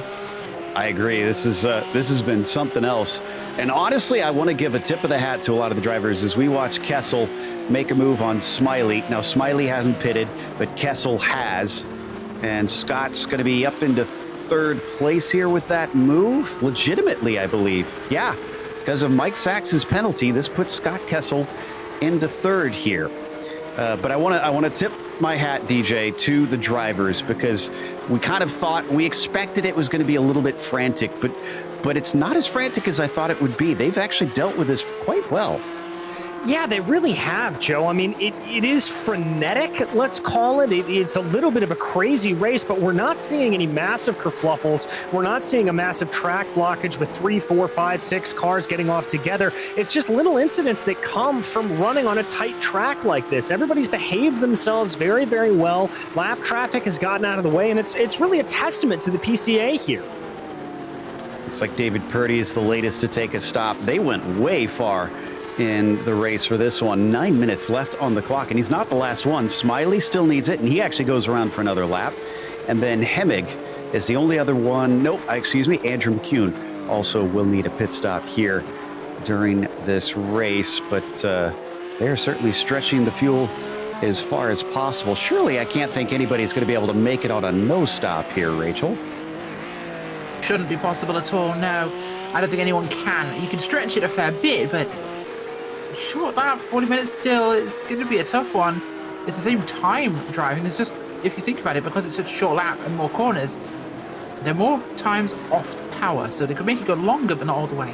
I agree. This has been something else. And honestly, I want to give a tip of the hat to a lot of the drivers as we watch Kessel make a move on Smiley. Now, Smiley hasn't pitted, but Kessel has. And Scott's going to be up into third place here with that move, legitimately, I believe. Yeah, because of Mike Sachs's penalty, this puts Scott Kessel into third here. But I want to tip my hat, DJ, to the drivers, because we kind of thought, we expected it was going to be a little bit frantic, but it's not as frantic as I thought it would be. They've actually dealt with this quite well. Yeah, they really have, Joe. I mean, it is frenetic, let's call it. It's a little bit of a crazy race, but we're not seeing any massive kerfluffles. We're not seeing a massive track blockage with 3, 4, 5, 6 cars getting off together. It's just little incidents that come from running on a tight track like this. Everybody's behaved themselves very, very well. Lap traffic has gotten out of the way, and it's really a testament to the PCA here. Looks like David Purdy is the latest to take a stop. They went way far in the race for this one. 9 minutes left on the clock, and he's not the last one. Smiley still needs it, and he actually goes around for another lap. And then Hemmig is the only other one. Nope, excuse me, Andrew McCune also will need a pit stop here during this race, but they're certainly stretching the fuel as far as possible. Surely I can't think anybody's going to be able to make it on a no stop here, Rachel. Shouldn't be possible at all, no. I don't think anyone can. You can stretch it a fair bit, but short lap, 40 minutes still, it's going to be a tough one. It's the same time driving. It's just, if you think about it, because it's such a short lap and more corners, they're more times off the power, so they could make it go longer, but not all the way.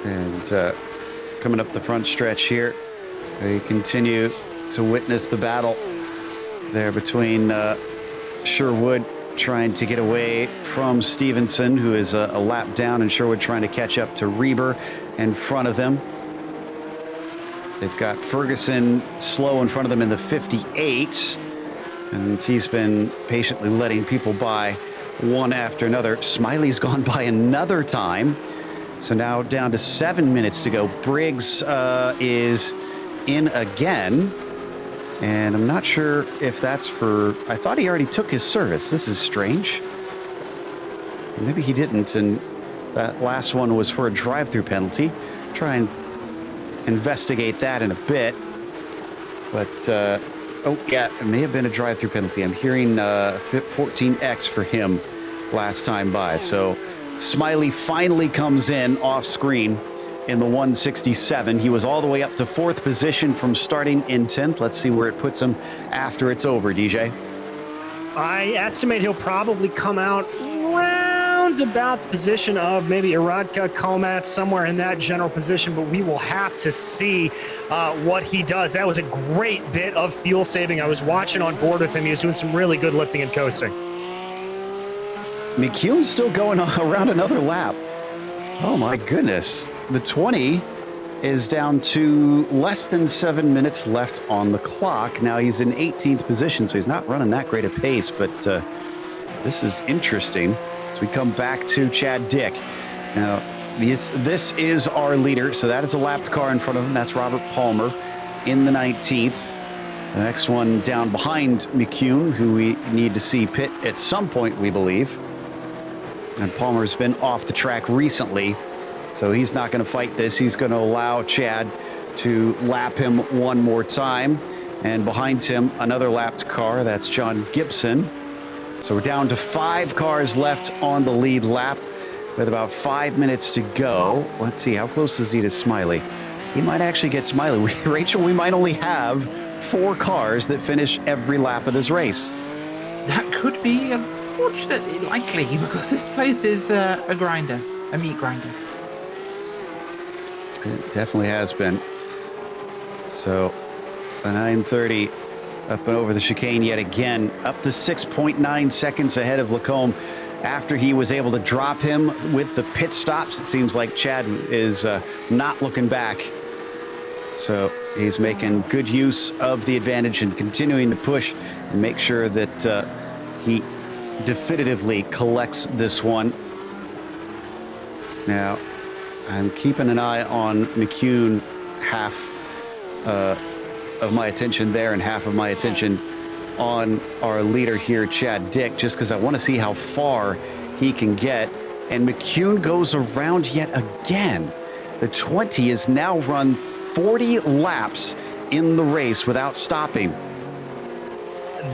And coming up the front stretch here, we continue to witness the battle there between Sherwood trying to get away from Stevenson, who is a lap down, and Sherwood trying to catch up to Reber in front of them. They've got Ferguson slow in front of them in the 58, and he's been patiently letting people by one after another. Smiley's gone by another time, so now down to 7 minutes to go. Briggs is in again. And I'm not sure if that's for... I thought he already took his service. This is strange. Maybe he didn't, and that last one was for a drive-through penalty. Try and investigate that in a bit. But, oh, yeah, it may have been a drive-through penalty. I'm hearing 14X for him last time by. So Smiley finally comes in off screen in the 167. He was all the way up to 4th position from starting in 10th. Let's see where it puts him after it's over, DJ. I estimate he'll probably come out round about the position of maybe Iradka, Komat, somewhere in that general position, but we will have to see what he does. That was a great bit of fuel saving. I was watching on board with him. He was doing some really good lifting and coasting. McCune's still going around another lap. Oh my goodness. The 20 is down to less than 7 minutes left on the clock. Now he's in 18th position, so he's not running that great a pace, but This is interesting. As we come back to Chad Dick. Now, this is our leader, so that is a lapped car in front of him. That's Robert Palmer in the 19th. The next one down behind McCune, who we need to see pit at some point, we believe. And Palmer's been off the track recently, so he's not going to fight this. He's going to allow Chad to lap him one more time. And behind him, another lapped car. That's John Gibson. So we're down to 5 cars left on the lead lap with about 5 minutes to go. Let's see, how close is he to Smiley? He might actually get Smiley. Rachel, we might only have 4 cars that finish every lap of this race. That could be unfortunately likely because this place is a grinder, a meat grinder. It definitely has been. So the 930 up and over the chicane yet again, up to 6.9 seconds ahead of Lacombe. After he was able to drop him with the pit stops, it seems like Chad is not looking back. So he's making good use of the advantage and continuing to push and make sure that he definitively collects this one. Now, I'm keeping an eye on McCune, half of my attention there and half of my attention on our leader here, Chad Dick, just because I want to see how far he can get. And McCune goes around yet again. The 20 is now run 40 laps in the race without stopping.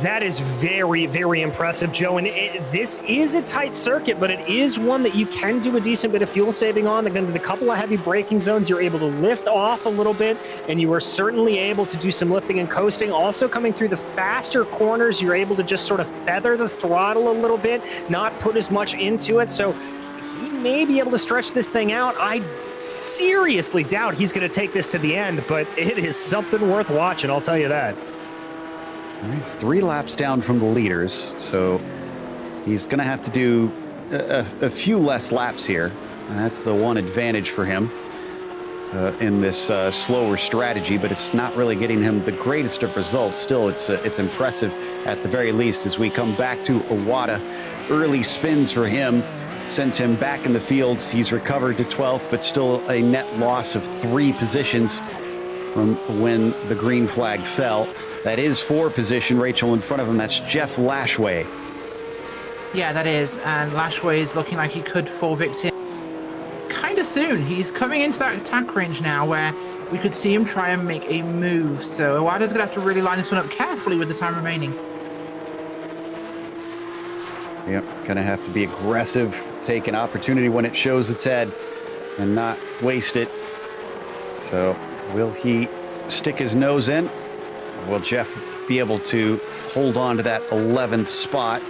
That is very, very impressive, Joe. And this is a tight circuit, but it is one that you can do a decent bit of fuel saving on. Again, with a couple of heavy braking zones, you're able to lift off a little bit, and you are certainly able to do some lifting and coasting. Also, coming through the faster corners, you're able to just sort of feather the throttle a little bit, not put as much into it. So he may be able to stretch this thing out. I seriously doubt he's going to take this to the end, but it is something worth watching, I'll tell you that. He's 3 laps down from the leaders, so he's going to have to do a few less laps here. And that's the one advantage for him in this slower strategy, but it's not really getting him the greatest of results. Still, it's impressive at the very least as we come back to Iwata. Early spins for him sent him back in the fields. He's recovered to 12th, but still a net loss of 3 positions from when the green flag fell. That is 4 position, Rachel, in front of him. That's Jeff Lashway. Yeah, that is. And Lashway is looking like he could fall victim kind of soon. He's coming into that attack range now where we could see him try and make a move. So Iwata's going to have to really line this one up carefully with the time remaining. Yep, going to have to be aggressive, take an opportunity when it shows its head and not waste it. So will he stick his nose in? Will Jeff be able to hold on to that 11th spot?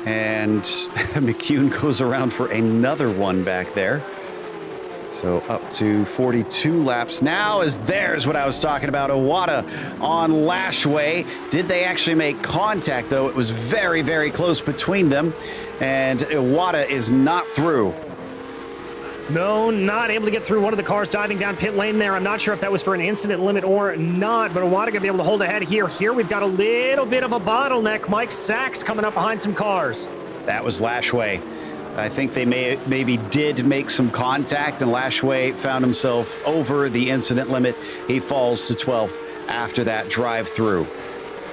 And McCune goes around for another one back there. So up to 42 laps now is there's what I was talking about. Iwata on Lashway. Did they actually make contact, though? It was very, very close between them. And Iwata is not through. No, not able to get through one of the cars diving down pit lane there. I'm not sure if that was for an incident limit or not, but Iwata gonna be able to hold ahead here. Here we've got a little bit of a bottleneck. Mike Sachs coming up behind some cars. That was Lashway. I think they maybe did make some contact, and Lashway found himself over the incident limit. He falls to 12th after that drive through.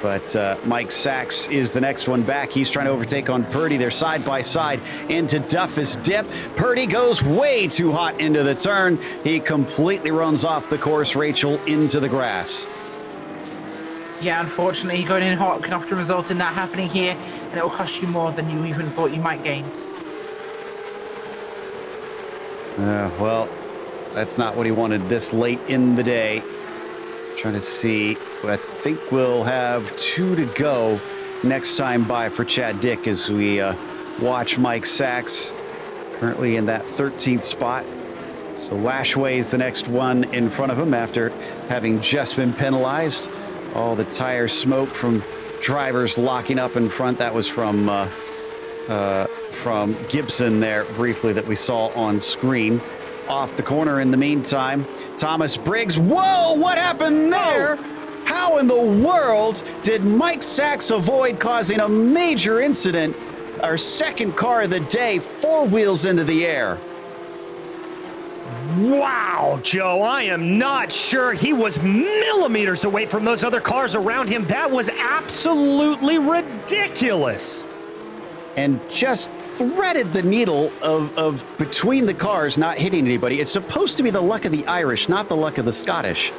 But Mike Sachs is the next one back. He's trying to overtake on Purdy. They're side by side into Duffus Dip. Purdy goes way too hot into the turn. He completely runs off the course, Rachel, into the grass. Yeah, unfortunately, going in hot can often result in that happening here, and it will cost you more than you even thought you might gain. Well, that's not what he wanted this late in the day. Trying to see. I think we'll have 2 to go next time by for Chad Dick as we watch Mike Sachs currently in that 13th spot. So Lashway is the next one in front of him after having just been penalized. All the tire smoke from drivers locking up in front. That was from Gibson there briefly that we saw on screen. Off the corner in the meantime, Thomas Briggs. Whoa, what happened there? How in the world did Mike Sachs avoid causing a major incident our second car of the day, 4 wheels into the air. Wow, Joe, I am not sure he was millimeters away from those other cars around him. That was absolutely ridiculous. And just threaded the needle of between the cars, not hitting anybody. It's supposed to be the luck of the Irish, not the luck of the Scottish.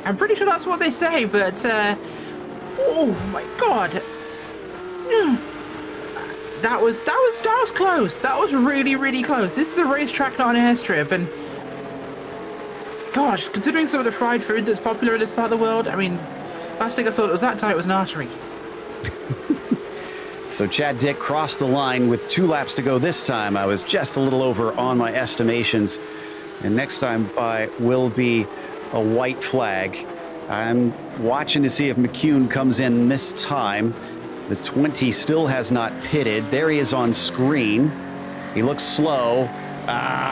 I'm pretty sure that's what they say, but oh my god. That was close. That was really, really close. This is a racetrack, not an airstrip, and gosh, considering some of the fried food that's popular in this part of the world, I mean, last thing I saw that was that tight was an artery. So Chad Dick crossed the line with 2 laps to go this time. I was just a little over on my estimations. And next time by will be a white flag. I'm watching to see if McCune comes in this time. The 20 still has not pitted. There he is on screen. He looks slow.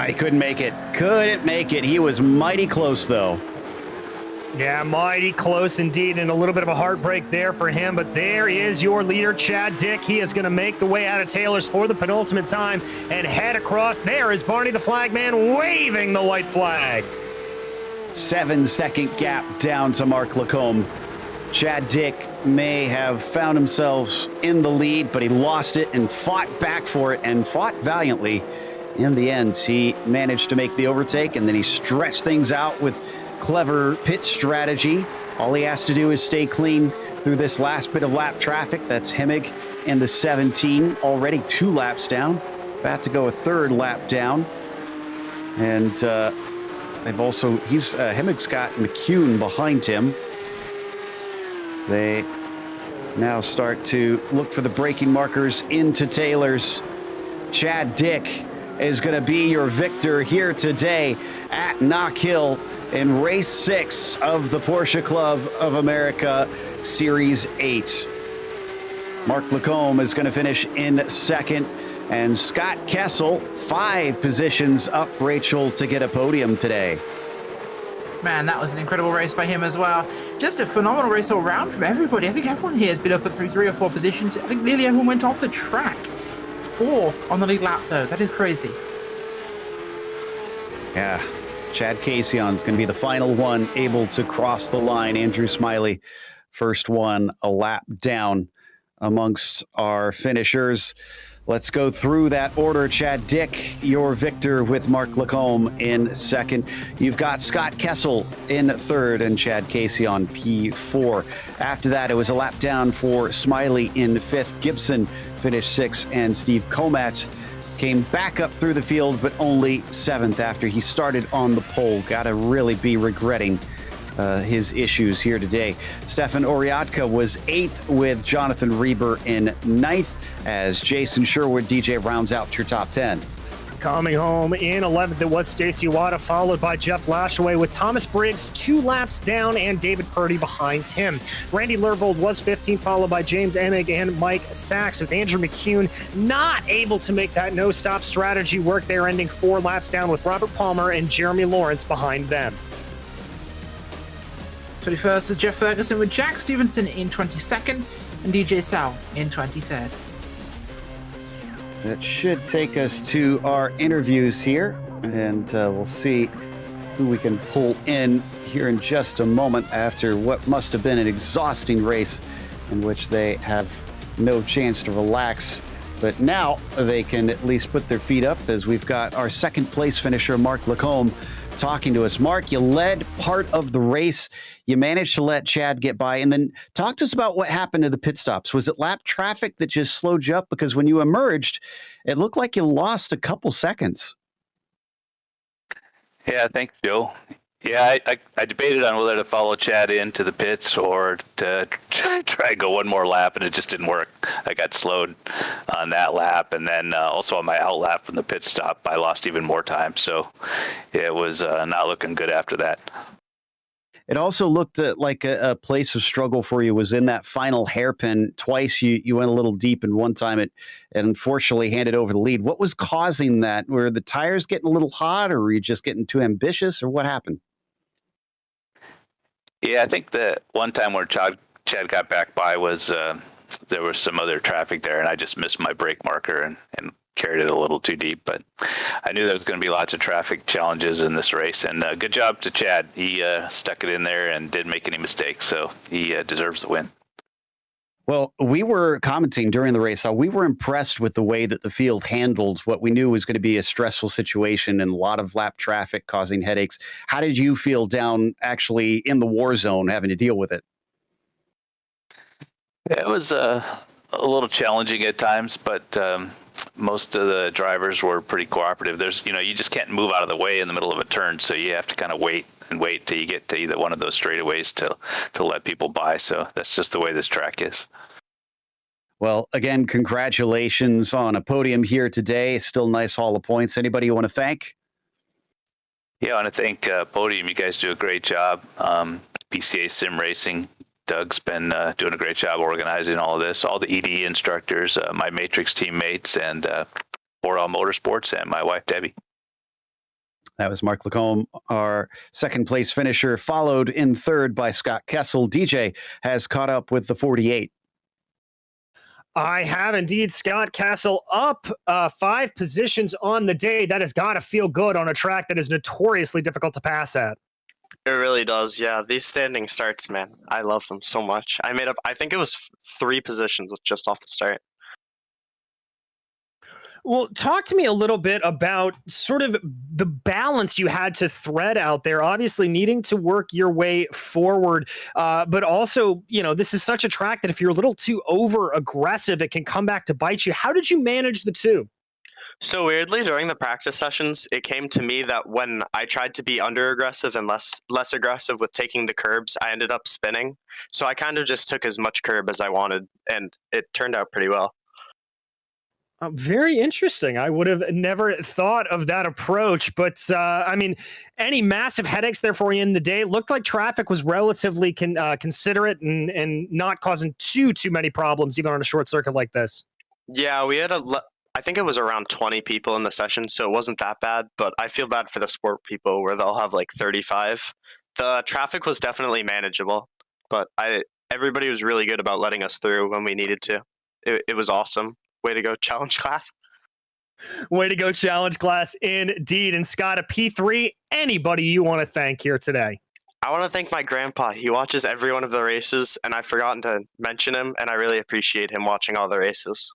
He couldn't make it. Couldn't make it. He was mighty close, though. Yeah, mighty close indeed, and a little bit of a heartbreak there for him, but there is your leader, Chad Dick. He is going to make the way out of Taylor's for the penultimate time and head across. There is Barney the Flagman waving the white flag. 7-second gap down to Mark Lacombe. Chad Dick may have found himself in the lead, but he lost it and fought back for it and fought valiantly. In the end, he managed to make the overtake, and then he stretched things out with clever pit strategy. All he has to do is stay clean through this last bit of lap traffic. That's Hemmig in the 17, already 2 laps down. About to go a 3rd lap down. And Hemmig's got McCune behind him. As they now start to look for the braking markers into Taylor's. Chad Dick is going to be your victor here today at Knockhill in race 6 of the Porsche Club of America Series 8. Mark Lacombe is going to finish in 2nd, and Scott Kessel 5 positions up Rachel to get a podium today. Man, that was an incredible race by him as well. Just a phenomenal race all round from everybody. I think everyone here has been up at 3 or 4 positions. I think nearly everyone went off the track. 4 on the lead lap, though. That is crazy. Yeah, Chad Casion is going to be the final one able to cross the line. Andrew Smiley, first one, a lap down amongst our finishers. Let's go through that order. Chad Dick, your victor with Mark Lacombe in 2nd. You've got Scott Kessel in 3rd and Chad Casey on P4. After that, it was a lap down for Smiley in 5th. Gibson finished 6th, and Steve Komatz came back up through the field, but only 7th after he started on the pole. Got to really be regretting his issues here today. Stefan Oriatka was 8th with Jonathan Reber in 9th as Jason Sherwood DJ rounds out your top 10. Coming home in 11th, it was Stacey Wada, followed by Jeff Lashaway with Thomas Briggs 2 laps down and David Purdy behind him. Randy Lervold was 15th, followed by James Emig and Mike Sachs, with Andrew McCune not able to make that no-stop strategy work there, ending 4 laps down with Robert Palmer and Jeremy Lawrence behind them. 21st was Jeff Ferguson with Jack Stevenson in 22nd and DJ Sal in 23rd. That should take us to our interviews here, and we'll see who we can pull in here in just a moment after what must have been an exhausting race in which they have no chance to relax. But now they can at least put their feet up, as we've got our 2nd place finisher, Mark Lacombe, talking to us. Mark, you led part of the race. You managed to let Chad get by, and then talk to us about what happened to the pit stops. Was it lap traffic that just slowed you up? Because when you emerged, it looked like you lost a couple seconds. Yeah, thanks, Joe. Yeah, I debated on whether to follow Chad into the pits or to try and go one more lap, and it just didn't work. I got slowed on that lap, and then also on my out lap from the pit stop, I lost even more time. So it was not looking good after that. It also looked like a place of struggle for you was in that final hairpin. Twice you went a little deep, and one time it unfortunately handed over the lead. What was causing that? Were the tires getting a little hot, or were you just getting too ambitious, or what happened? Yeah, I think the one time where Chad got back by was there was some other traffic there, and I just missed my brake marker and carried it a little too deep. But I knew there was going to be lots of traffic challenges in this race, and good job to Chad. He stuck it in there and didn't make any mistakes, so he deserves the win. Well, we were commenting during the race how we were impressed with the way that the field handled what we knew was going to be a stressful situation and a lot of lap traffic causing headaches. How did you feel down actually in the war zone having to deal with it? It was a little challenging at times, but most of the drivers were pretty cooperative. You just can't move out of the way in the middle of a turn, so you have to kind of wait till you get to either one of those straightaways to let people by. So that's just the way this track is. Well, again, congratulations on a podium here today. Still nice haul of points. Anybody you want to thank? Yeah, I want to thank Podium. You guys do a great job. PCA Sim Racing. Doug's been doing a great job organizing all of this. All the EDE instructors, my Matrix teammates, and Boral Motorsports, and my wife, Debbie. That was Mark Lacombe, our second place finisher, followed in third by Scott Kessel. DJ has caught up with the 48. I have indeed. Scott Castle up 5 positions on the day. That has got to feel good on a track that is notoriously difficult to pass at. It really does, yeah. These standing starts, man, I love them so much. I think it was 3 positions just off the start. Well, talk to me a little bit about sort of the balance you had to thread out there, obviously needing to work your way forward. But also, this is such a track that if you're a little too over aggressive, it can come back to bite you. How did you manage the two? So weirdly, during the practice sessions, it came to me that when I tried to be under aggressive and less aggressive with taking the curbs, I ended up spinning. So I kind of just took as much curb as I wanted, and it turned out pretty well. Very interesting. I would have never thought of that approach, but any massive headaches there for you in the day? It looked like traffic was relatively considerate and not causing too many problems, even on a short circuit like this. Yeah, we had I think it was around 20 people in the session, so it wasn't that bad, but I feel bad for the sport people where they'll have like 35. The traffic was definitely manageable, but everybody was really good about letting us through when we needed to. It was awesome. Way to go, challenge class. Way to go, challenge class, indeed. And Scott, a P3, anybody you want to thank here today? I want to thank my grandpa. He watches every one of the races, and I've forgotten to mention him, and I really appreciate him watching all the races.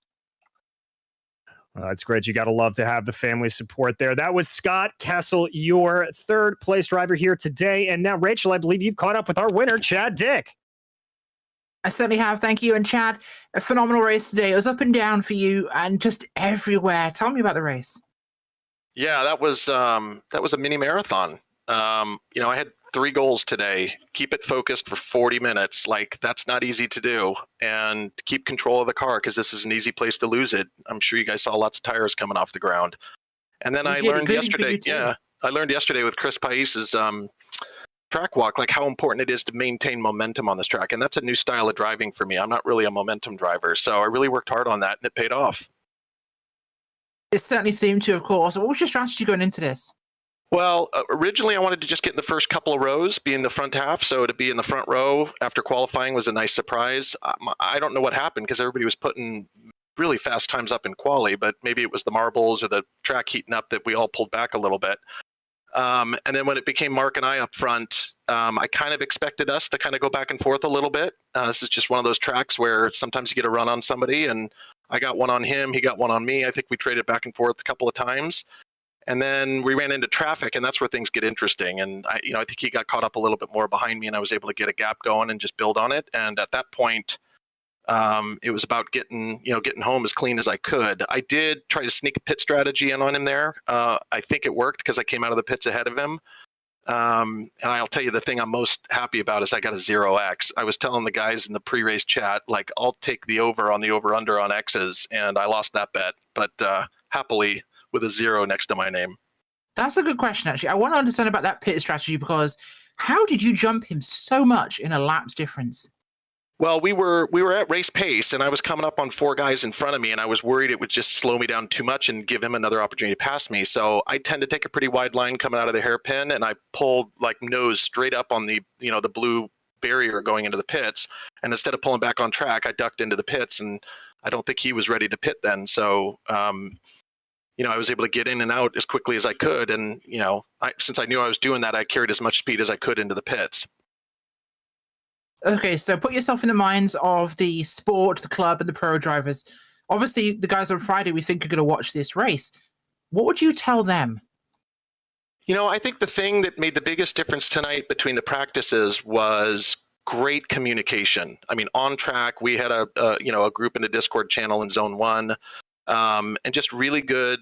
That's great. You got to love to have the family support there. That was Scott Kessel, your third place driver here today. And now, Rachel, I believe you've caught up with our winner, Chad Dick. I certainly have. Thank you. And Chad, a phenomenal race today. It was up and down for you and just everywhere. Tell me about the race. Yeah, that was a mini marathon. I had 3 goals today. Keep it focused for 40 minutes. Like, that's not easy to do. And keep control of the car, because this is an easy place to lose it. I'm sure you guys saw lots of tires coming off the ground. And then I learned yesterday with Chris Pais's track walk, like how important it is to maintain momentum on this track. And that's a new style of driving for me. I'm not really a momentum driver. So I really worked hard on that, and it paid off. It certainly seemed to, of course. What was your strategy going into this? Well, originally I wanted to just get in the first couple of rows, be in the front half. So to be in the front row after qualifying was a nice surprise. I don't know what happened, because everybody was putting really fast times up in quali, but maybe it was the marbles or the track heating up that we all pulled back a little bit. And then when it became Mark and I up front, I kind of expected us to kind of go back and forth a little bit. This is just one of those tracks where sometimes you get a run on somebody, and I got one on him, he got one on me. I think we traded back and forth a couple of times. And then we ran into traffic, and that's where things get interesting. And I think he got caught up a little bit more behind me, and I was able to get a gap going and just build on it. And at that point, it was about getting home as clean as I could. I did try to sneak a pit strategy in on him there. I think it worked, because I came out of the pits ahead of him. And I'll tell you, the thing I'm most happy about is I got a 0X. I was telling the guys in the pre-race chat, like, I'll take the over on the over-under on X's, and I lost that bet. But happily, with a 0 next to my name. That's a good question, actually. I want to understand about that pit strategy, because how did you jump him so much in a lap's difference? Well, we were at race pace, and I was coming up on 4 guys in front of me, and I was worried it would just slow me down too much and give him another opportunity to pass me. So I tend to take a pretty wide line coming out of the hairpin, and I pulled like nose straight up on the the blue barrier going into the pits. And instead of pulling back on track, I ducked into the pits, and I don't think he was ready to pit then. So, I was able to get in and out as quickly as I could. And, since I knew I was doing that, I carried as much speed as I could into the pits. Okay, so put yourself in the minds of the sport, the club, and the pro drivers. Obviously, the guys on Friday we think are going to watch this race. What would you tell them? I think the thing that made the biggest difference tonight between the practices was great communication. I mean, on track, we had a group in the Discord channel in Zone 1, and just really good,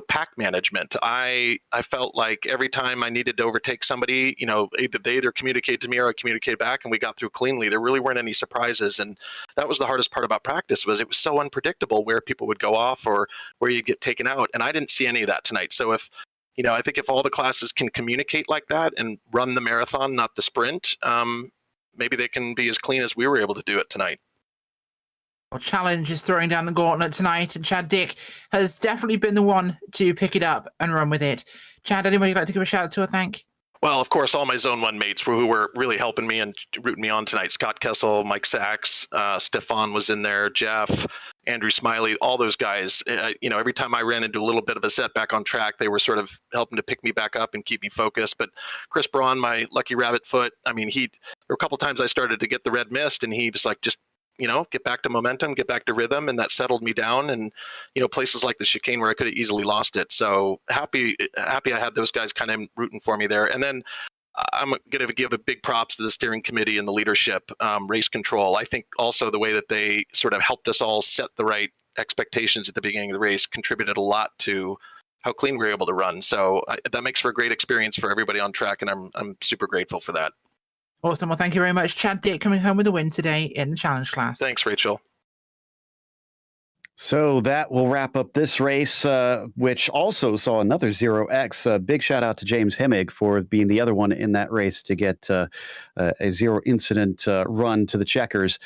pack management. I felt like every time I needed to overtake somebody, they either communicated to me or I communicated back, and we got through cleanly. There really weren't any surprises, and that was the hardest part about practice. Was it was so unpredictable where people would go off or where you'd get taken out, and I didn't see any of that tonight. So I think if all the classes can communicate like that and run the marathon, not the sprint, maybe they can be as clean as we were able to do it tonight. Well, Challenge is throwing down the gauntlet tonight, and Chad Dick has definitely been the one to pick it up and run with it. Chad, anybody you'd like to give a shout out to or thank? Well, of course, all my Zone 1 mates who were really helping me and rooting me on tonight. Scott Kessel, Mike Sachs, Stefan was in there, Jeff, Andrew Smiley, all those guys. Every time I ran into a little bit of a setback on track, they were sort of helping to pick me back up and keep me focused. But Chris Braun, my lucky rabbit foot, there were a couple times I started to get the red mist, and he was like, just get back to momentum, get back to rhythm, and that settled me down. And places like the chicane where I could have easily lost it. So happy I had those guys kind of rooting for me there. And then I'm going to give a big props to the steering committee and the leadership, race control. I think also the way that they sort of helped us all set the right expectations at the beginning of the race contributed a lot to how clean we were able to run. So that makes for a great experience for everybody on track, and I'm super grateful for that. Awesome. Well, thank you very much. Chad Dick coming home with a win today in the challenge class. Thanks, Rachel. So that will wrap up this race, which also saw another 0x. Big shout out to James Hemmig for being the other one in that race to get a zero incident run to the checkers.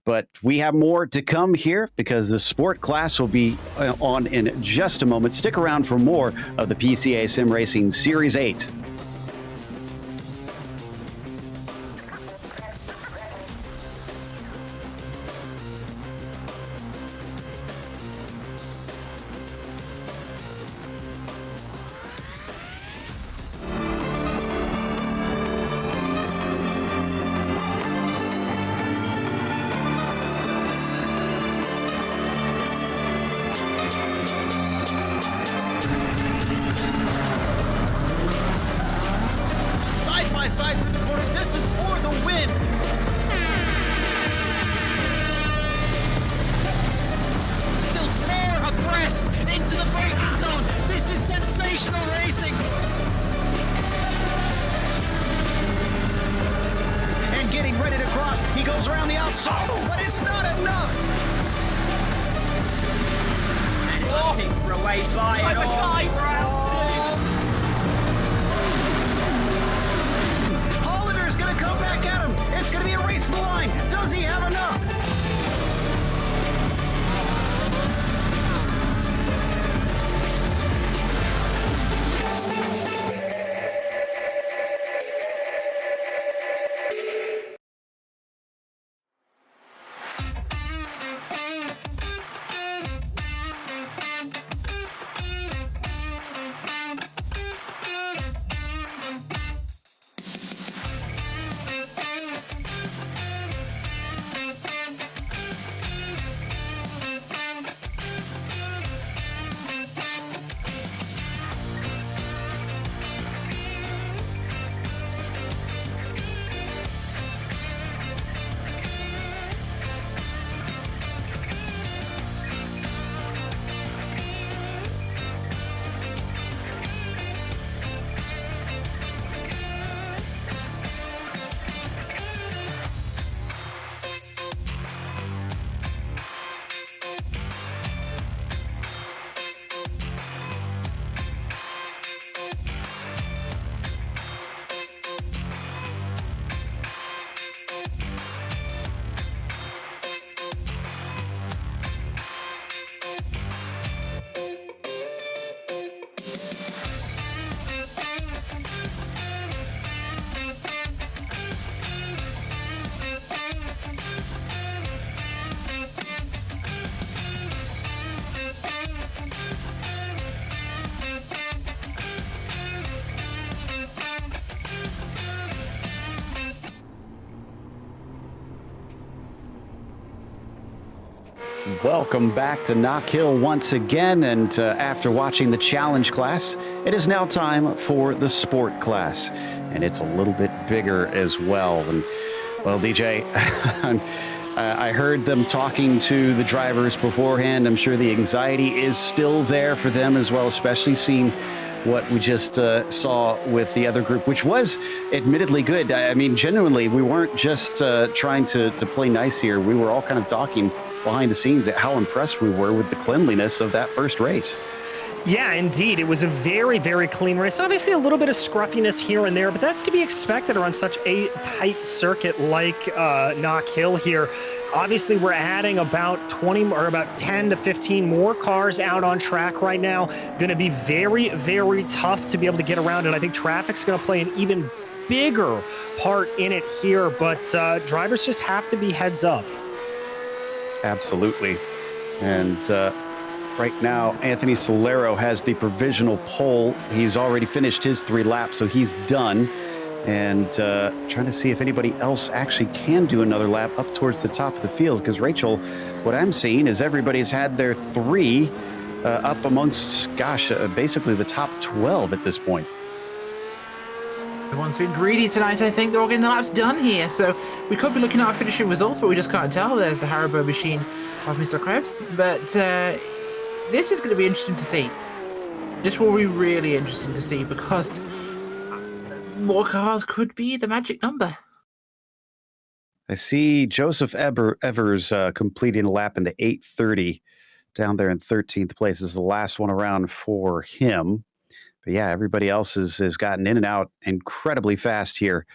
But we have more to come here because the sport class will be on in just a moment. Stick around for more of the PCA Sim Racing Series 8. Welcome back to Knockhill once again, and after watching the challenge class, it is now time for the sport class, and it's a little bit bigger as well. And well, DJ, I heard them talking to the drivers beforehand. I'm sure the anxiety is still there for them as well, especially seeing what we just saw with the other group, which was admittedly good. I mean, genuinely, we weren't just trying to play nice here. We were all kind of talking behind the scenes at how impressed we were with the cleanliness of that first race. Yeah, indeed. It was a very, very clean race. Obviously, a little bit of scruffiness here and there, but that's to be expected on such a tight circuit like Knockhill here. Obviously, we're adding about 10 to 15 more cars out on track right now. Going to be very, very tough to be able to get around, and I think traffic's going to play an even bigger part in it here, but drivers just have to be heads up. Absolutely. And right now, Anthony Solero has the provisional pole. He's already finished his 3 laps, so he's done. And trying to see if anybody else actually can do another lap up towards the top of the field. Because, Rachel, what I'm seeing is everybody's had their 3 up amongst, basically the top 12 at this point. Everyone's been greedy tonight, I think. They're all getting the laps done here. So we could be looking at our finishing results, but we just can't tell. There's the Haribo machine of Mr. Krebs. But this is going to be interesting to see. This will be really interesting to see because more cars could be the magic number. I see Joseph Evers completing a lap into 8:30 down there in 13th place. This is the last one around for him. But yeah, everybody else has gotten in and out incredibly fast here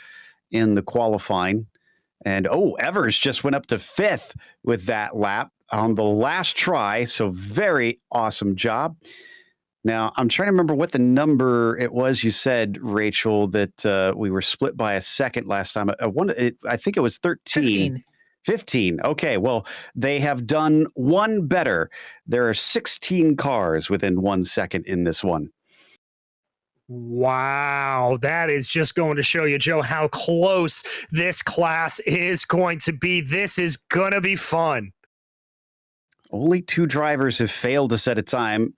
in the qualifying. And Evers just went up to 5th with that lap on the last try. So very awesome job. Now, I'm trying to remember what the number it was you said, Rachel, that we were split by a second last time. I think it was 13. 15. Okay, well, they have done one better. There are 16 cars within 1 second in this one. Wow, that is just going to show you, Joe, how close this class is going to be. This is going to be fun. Only 2 drivers have failed to set a time.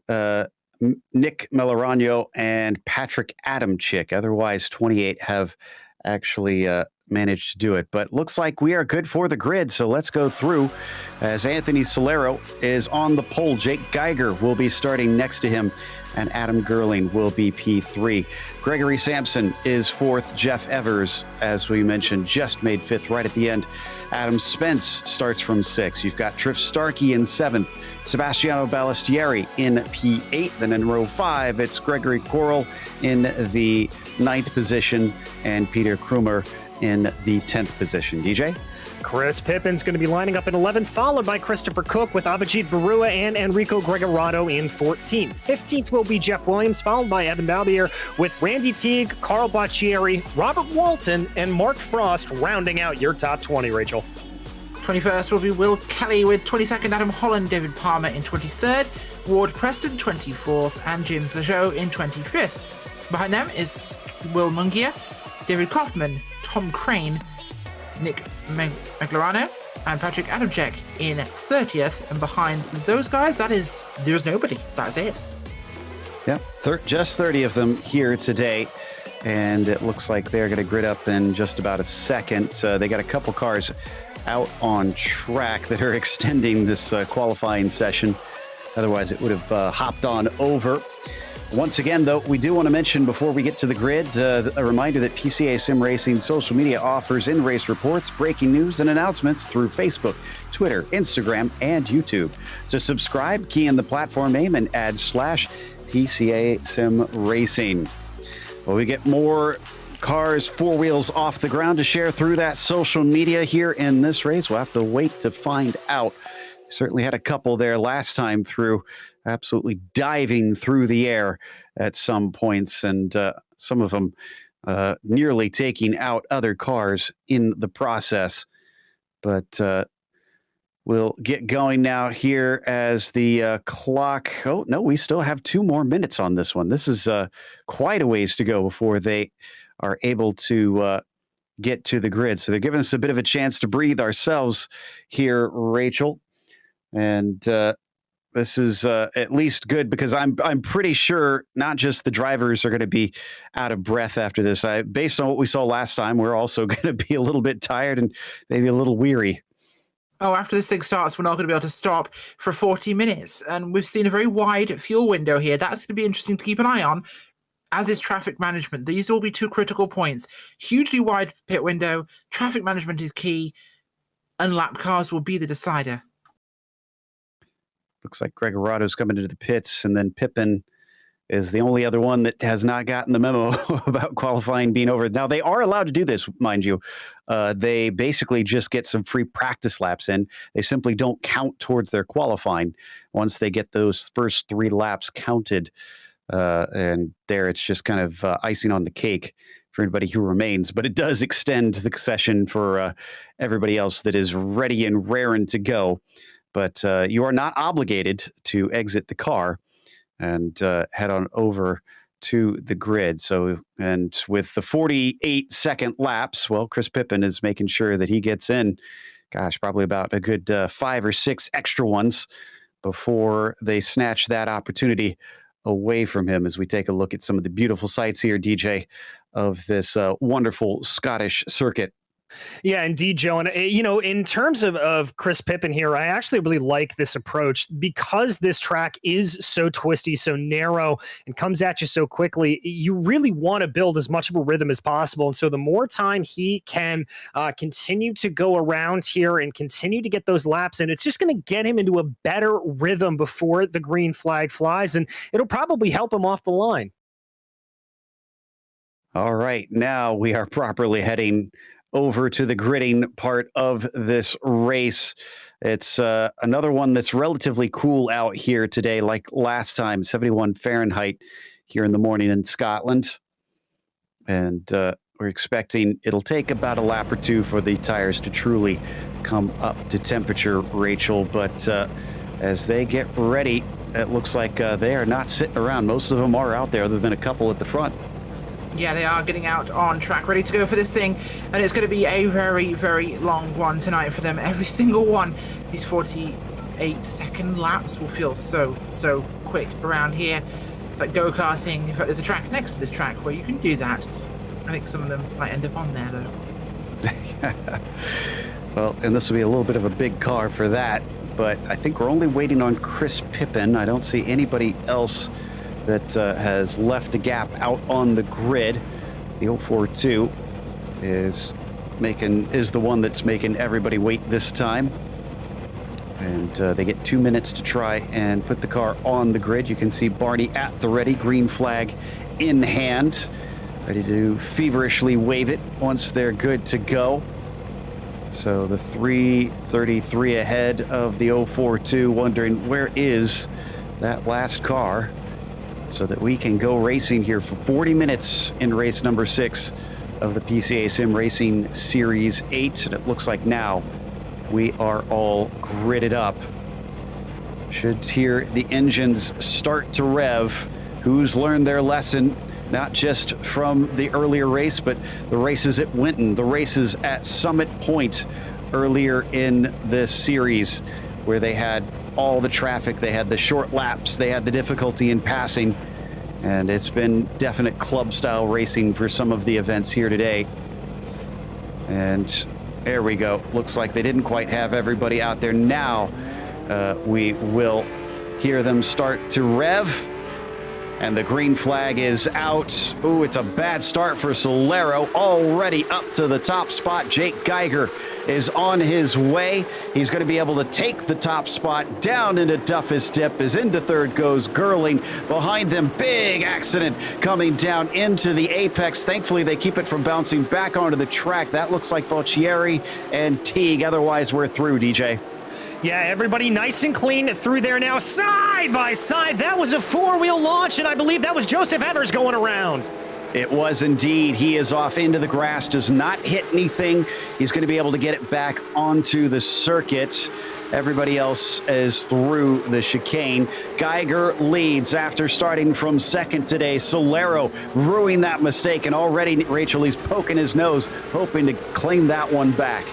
Nick Melorano and Patrick Adamczyk. Otherwise, 28 have actually managed to do it. But looks like we are good for the grid, so let's go through. As Anthony Solero is on the pole, Jake Geiger will be starting next to him, and Adam Gerling will be P3. Gregory Sampson is 4th. Jeff Evers, as we mentioned, just made 5th right at the end. Adam Spence starts from 6th. You've got Triff Starkey in 7th. Sebastiano Ballestieri in P8. Then in row 5, it's Gregory Coral in the 9th position and Peter Krumer in the 10th position. DJ? Chris Pippin's going to be lining up in 11th, followed by Christopher Cook with Abhijit Barua and Enrico Gregorado in 14th. 15th will be Jeff Williams, followed by Evan Balbier with Randy Teague, Carl Baccieri, Robert Walton, and Mark Frost rounding out your top 20, Rachel. 21st will be Will Kelly with 22nd, Adam Holland, David Palmer in 23rd, Ward Preston 24th, and James Lejeau in 25th. Behind them is Will Mungia, David Kaufman, Tom Crane, Nick Melorano, and Patrick Adamczyk in 30th. And behind those guys, there's nobody. That's it. Yep, just 30 of them here today. And it looks like they're going to grid up in just about a second. They got a couple cars out on track that are extending this qualifying session. Otherwise, it would have hopped on over. Once again, though, we do want to mention before we get to the grid, a reminder that PCA Sim Racing social media offers in-race reports, breaking news, and announcements through Facebook, Twitter, Instagram, and YouTube. To subscribe, key in the platform name and add /PCA Sim Racing. Well, we get more cars, 4 wheels off the ground to share through that social media here in this race. We'll have to wait to find out. Certainly had a couple there last time through, absolutely diving through the air at some points, and some of them nearly taking out other cars in the process. But we'll get going now here as the clock. Oh, no, we still have 2 more minutes on this one. This is quite a ways to go before they are able to get to the grid. So they're giving us a bit of a chance to breathe ourselves here, Rachel. And this is at least good because I'm pretty sure not just the drivers are going to be out of breath after this. Based on what we saw last time, we're also going to be a little bit tired and maybe a little weary. Oh, after this thing starts, we're not going to be able to stop for 40 minutes. And we've seen a very wide fuel window here. That's going to be interesting to keep an eye on, as is traffic management. These will be two critical points. Hugely wide pit window, traffic management is key, and lap cars will be the decider. Looks like Gregorado's coming into the pits, and then Pippin is the only other one that has not gotten the memo about qualifying being over. Now, they are allowed to do this, mind you. They basically just get some free practice laps in. They simply don't count towards their qualifying once they get those first 3 laps counted. And there it's just kind of icing on the cake for anybody who remains. But it does extend the session for everybody else that is ready and raring to go. But you are not obligated to exit the car and head on over to the grid. So, and with the 48-second laps, well, Chris Pippin is making sure that he gets in, probably about a good 5 or 6 extra ones before they snatch that opportunity away from him as we take a look at some of the beautiful sights here, DJ, of this wonderful Scottish circuit. Yeah, indeed, Joe. And, in terms of Chris Pippin here, I actually really like this approach because this track is so twisty, so narrow, and comes at you so quickly. You really want to build as much of a rhythm as possible. And so the more time he can continue to go around here and continue to get those laps in, it's just going to get him into a better rhythm before the green flag flies, and it'll probably help him off the line. All right, now we are properly heading over to the gridding part of this race. It's another one that's relatively cool out here today, like last time, 71 Fahrenheit here in the morning in Scotland. And we're expecting it'll take about a lap or 2 for the tires to truly come up to temperature, Rachel. But as they get ready, it looks like they are not sitting around. Most of them are out there, other than a couple at the front. Yeah, they are getting out on track, ready to go for this thing, and it's going to be a very, very long one tonight for them. Every single one. These 48-second laps will feel so quick around here. It's like go-karting. In fact, there's a track next to this track where you can do that. I think some of them might end up on there, though. Well, and this will be a little bit of a big car for that, but I think we're only waiting on Chris Pippin. I don't see anybody else that has left a gap out on the grid. The 042 is the one that's making everybody wait this time. And they get 2 minutes to try and put the car on the grid. You can see Barney at the ready, green flag in hand, ready to feverishly wave it once they're good to go. So the 333 ahead of the 042, wondering where is that last car, so that we can go racing here for 40 minutes in race number 6 of the PCA Sim Racing Series 8. And it looks like now we are all gridded up. Should hear the engines start to rev. Who's learned their lesson, not just from the earlier race, but the races at Winton, the races at Summit Point earlier in this series, where they had all the traffic, they had the short laps, they had the difficulty in passing, and it's been definite club-style racing for some of the events here today. And there we go. Looks like they didn't quite have everybody out there. Now we will hear them start to rev, and the green flag is out. Ooh, it's a bad start for Solero. Already up to the top spot. Jake Geiger is on his way. He's going to be able to take the top spot down into Duffus Dip. As into third goes Gerling. Behind them, big accident coming down into the apex. Thankfully, they keep it from bouncing back onto the track. That looks like Bocchieri and Teague. Otherwise, we're through, DJ. Yeah, everybody nice and clean through there now, side by side. That was a 4-wheel launch, and I believe that was Joseph Evers going around. It was indeed. He is off into the grass, does not hit anything. He's going to be able to get it back onto the circuit. Everybody else is through the chicane. Geiger leads after starting from second today. Solero ruining that mistake, and already, Rachel, he's poking his nose, hoping to claim that one back.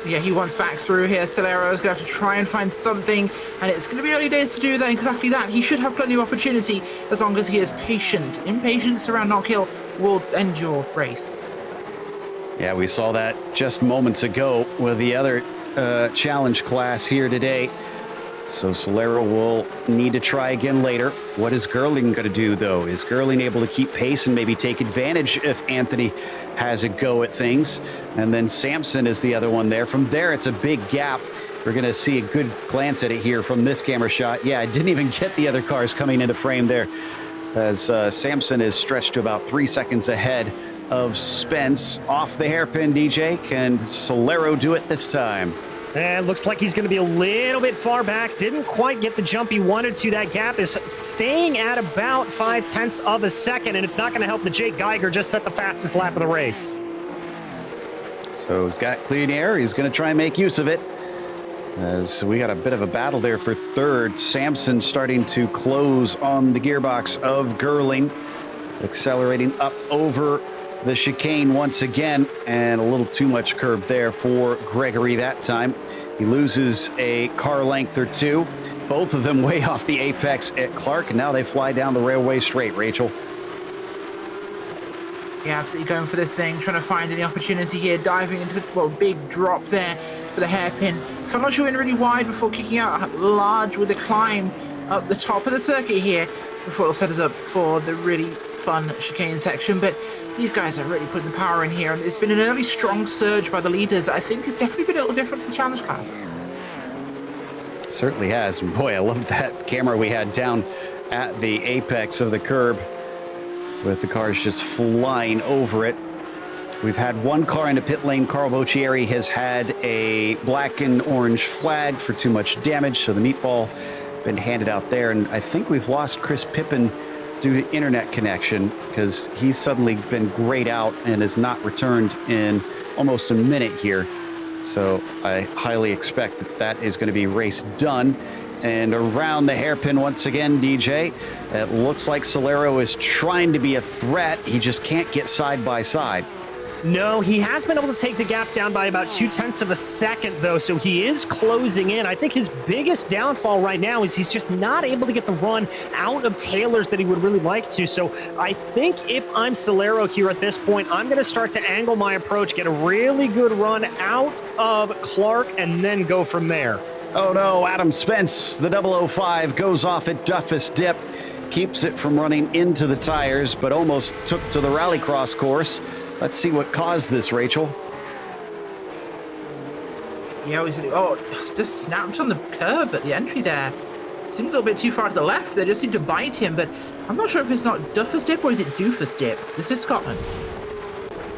Yeah, he wants back through here. Solero's going to have to try and find something, and it's going to be early days to do that. Exactly that. He should have plenty of opportunity as long as he is patient. Impatience around Knockhill will end your race. Yeah, we saw that just moments ago with the other challenge class here today. So Solero will need to try again later. What is Gerling going to do, though? Is Gerling able to keep pace and maybe take advantage if Anthony has a go at things? And then Samson is the other one there. From there, it's a big gap. We're going to see a good glance at it here from this camera shot. Yeah, I didn't even get the other cars coming into frame there, as Samson is stretched to about 3 seconds ahead of Spence. Off the hairpin, DJ. Can Solero do it this time? And looks like he's going to be a little bit far back. Didn't quite get the jump he wanted to. That gap is staying at about 0.5 of a second, and it's not going to help the Jake Geiger just set the fastest lap of the race. So he's got clean air. He's going to try and make use of it. As we got a bit of a battle there for third. Samson starting to close on the gearbox of Gerling. Accelerating up over the chicane once again, and a little too much curb there for Gregory that time. He loses a car length or two. Both of them way off the apex at Clark, and now they fly down the railway straight, Rachel. Yeah, absolutely going for this thing, trying to find any opportunity here, diving into the big drop there for the hairpin. Fellowship in really wide before kicking out large with the climb up the top of the circuit here before it'll set us up for the really fun chicane section. But these guys are really putting the power in here, and it's been an early strong surge by the leaders that I think has definitely been a little different to the challenge class. Certainly has. And boy, I love that camera we had down at the apex of the curb with the cars just flying over it. We've had one car in the pit lane. Carl Boccieri has had a black and orange flag for too much damage, so the meatball been handed out there. And I think we've lost Chris Pippin due to internet connection, because he's suddenly been grayed out and has not returned in almost a minute here. So I highly expect that that is going to be race done. And around the hairpin once again, DJ, it looks like Solero is trying to be a threat. He just can't get side by side. No, he has been able to take the gap down by about 0.2 of a second, though, so he is closing in. I think his biggest downfall right now is he's just not able to get the run out of Taylor's that he would really like to. So I think if I'm Solero here at this point, I'm going to start to angle my approach, get a really good run out of Clark, and then go from there. Oh no, Adam Spence, the 005, goes off at Duffus Dip, keeps it from running into the tires, but almost took to the rallycross course. Let's see what caused this, Rachel. Yeah, just snapped on the curb at the entry there. Seemed a little bit too far to the left. They just seemed to bite him, but I'm not sure if it's not Duffus Dip or is it Doofus Dip. This is Scotland.